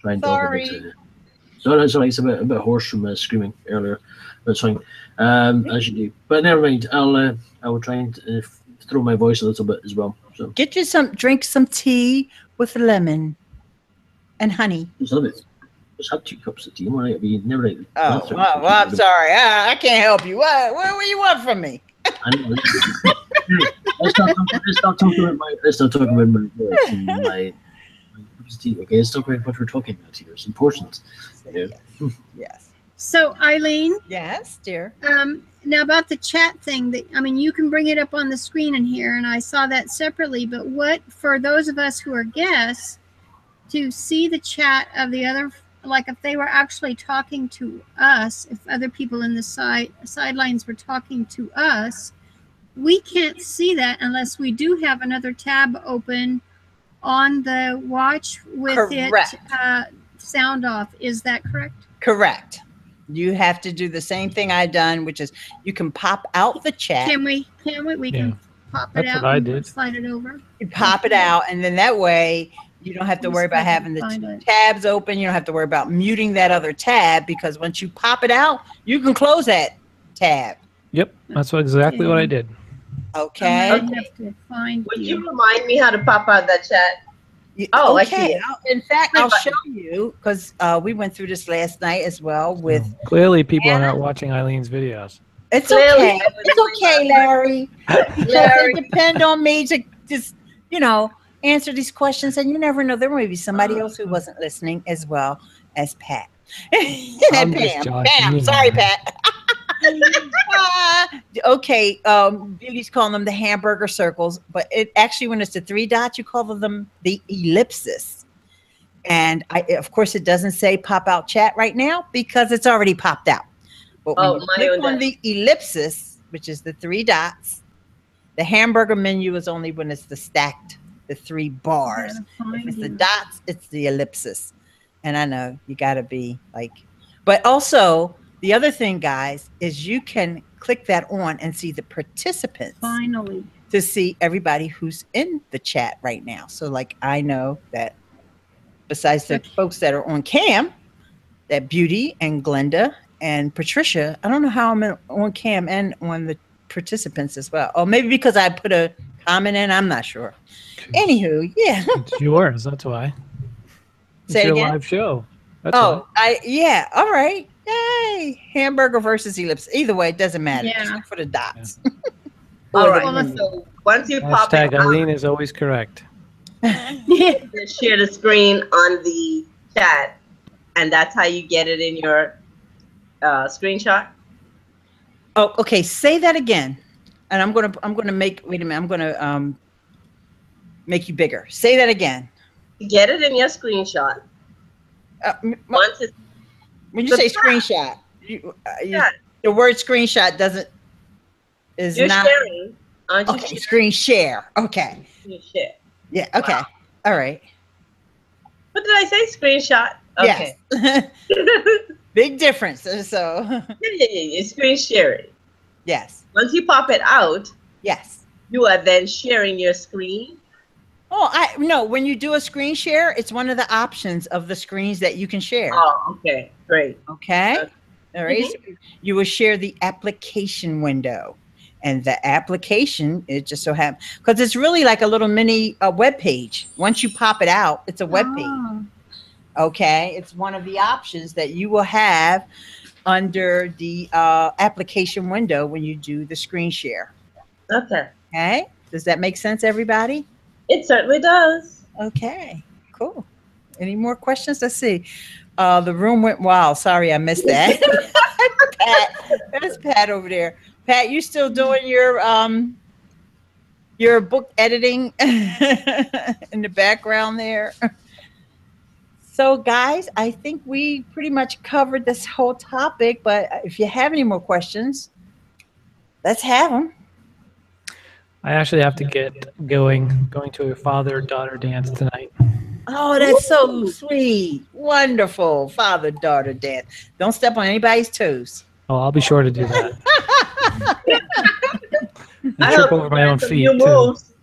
and talk a bit. So that's it's a bit hoarse from screaming earlier. That's fine. As you do. But never mind. I will try and throw my voice a little bit as well. So get you drink some tea with lemon and honey. Just have 2 cups of tea. All right, be never right. Oh, well, I'm sorry. I can't help you. What do you want from me? I know. Let's not talk about my tea. Okay, let's talk about what we're talking about here. It's important. Yeah. Yes. So, Ileane. Yes, dear. Now about the chat thing, you can bring it up on the screen in here, and I saw that separately. But what for those of us who are guests to see the chat of the other, like if they were actually talking to us, if other people in the sidelines were talking to us, we can't see that unless we do have another tab open on the watch with Correct. it sound off. Is that correct? Correct. You have to do the same thing I done, which is you can pop out the chat. Can we? We can pop it out. That's what I did. Slide it over. You pop it out, and then that way you don't have to worry about having the 2 tabs open. You don't have to worry about muting that other tab, because once you pop it out, you can close that tab. Yep, that's exactly what I did. Okay. I have to find Would you remind me how to pop out that chat? Oh, okay. In fact, I'll show you, because we went through this last night as well with. Clearly, people are not watching Eileen's videos. It's okay. It's okay, Larry. Because it depends on me to just, answer these questions, and you never know. There may be somebody else who wasn't listening as well as Pat. And Pam. Sorry, Pat. Okay. Beauty's calling them the hamburger circles, but it actually, when it's the 3 dots, you call them the ellipsis. And of course, it doesn't say pop out chat right now because it's already popped out. But when you click on the ellipsis, which is the 3 dots, the hamburger menu is only when it's the 3 bars. If it's the dots, it's the ellipsis. And I know you got to be like, but also the other thing, guys, is you can click that on and see the participants. Finally. To see everybody who's in the chat right now. So like, I know that besides the folks that are on cam, that Beauty and Glenda and Patricia, I don't know how I'm on cam and on the participants as well. Or maybe because I put a comment in, I'm not sure. Anywho, yeah. It's yours, that's why. It's your live show. That's why. Yeah, all right. Yay. Hamburger versus ellipse. Either way, it doesn't matter. Just look for the dots. Yeah. All right. So once you pop it, Ileane is always correct. Just share the screen on the chat, and that's how you get it in your screenshot. Oh, okay. Say that again, and I'm gonna make. Wait a minute. I'm gonna make you bigger. Say that again. Get it in your screenshot. Once it's when you say screenshot, the word screenshot is you're not sharing. Aren't you okay. sharing? Screen share. Okay. You share. Yeah. Okay. Wow. All right. What did I say? Screenshot. Okay. Yes. Big difference. So. Yeah. Screen sharing. Yes. Once you pop it out. Yes. You are then sharing your screen. Oh, no. When you do a screen share, it's one of the options of the screens that you can share. Oh, okay. Great. Okay. All right. So you will share the application window. And the application, it just so happens, because it's really like a little mini web page. Once you pop it out, it's a web page. Okay. It's one of the options that you will have under the application window when you do the screen share. Okay. Okay. Does that make sense, everybody? It certainly does. Okay. Cool. Any more questions? Let's see. The room went wild. Sorry, I missed that. Pat, there's Pat over there. Pat, you still doing your book editing in the background there? So, guys, I think we pretty much covered this whole topic. But if you have any more questions, let's have them. I actually have to get going to a father-daughter dance tonight. Oh, that's so sweet. Wonderful. Father-daughter dance. Don't step on anybody's toes. Oh, I'll be sure to do that. And I trip hope over you my learn own some feet new too. moves.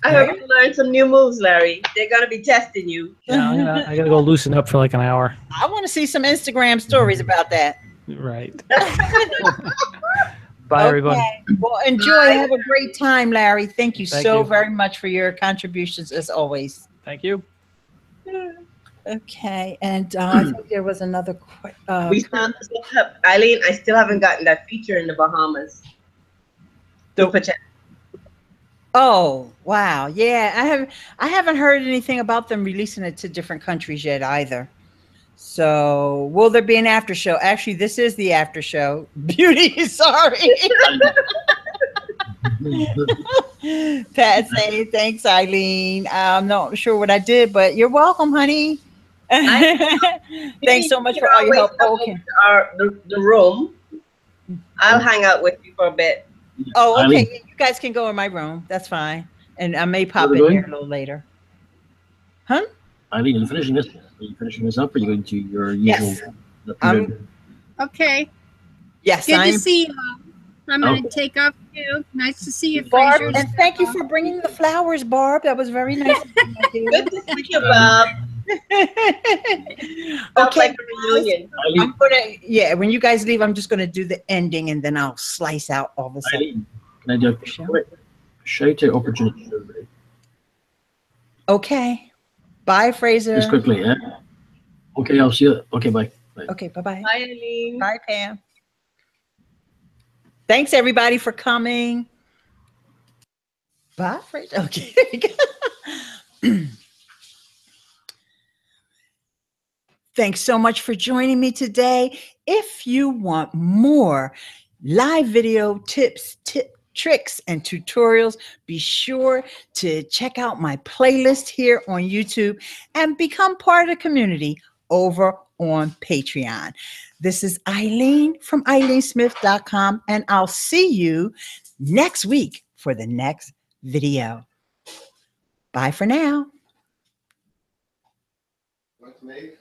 I hope you learn some new moves, Larry. They're gonna be testing you. Yeah, I gotta go loosen up for like an hour. I want to see some Instagram stories about that. Right. Bye, everybody. Well, enjoy. Have a great time, Larry. Thank you Thank so you. very much for your contributions as always. Thank you. Okay, and I think there was another We still have, Ileane, I still haven't gotten that feature in the Bahamas. Super chat. Oh, wow. Yeah, I haven't heard anything about them releasing it to different countries yet either. So, will there be an after show? Actually, this is the after show. Beauty, sorry. Pat saying thanks, Ileane. I'm not sure what I did, but you're welcome, honey. Thanks so much for all your help. Okay. The room. I'll hang out with you for a bit. Oh, okay. Ileane. You guys can go in my room. That's fine. And I may pop Where in are we there a going? little later. Huh? Ileane, are you finishing this up, or are you going to your Yes. usual? Okay. Yes, Good to I'm see you all. I'm going to Okay. take off too. Nice to see you, Barb, Fraser. and thank you for bringing the flowers, Barb. That was very nice of you, my dear. Good to see you, Bob. Felt Okay, like a reunion. I'm gonna when you guys leave, I'm just gonna do the ending and then I'll slice out all this up. Ileane, can I do a quick shout out opportunity for everybody? Okay. Bye, Fraser. Just quickly, yeah? Okay, I'll see you. Okay, bye. Bye. Okay, bye-bye. Bye, Ileane. Bye, Pam. Thanks everybody for coming. Bye, Fraser. Okay. Thanks so much for joining me today. If you want more live video tips, tricks, and tutorials, be sure to check out my playlist here on YouTube and become part of the community over on Patreon. This is Ileane from IleaneSmith.com, and I'll see you next week for the next video. Bye for now. What's me?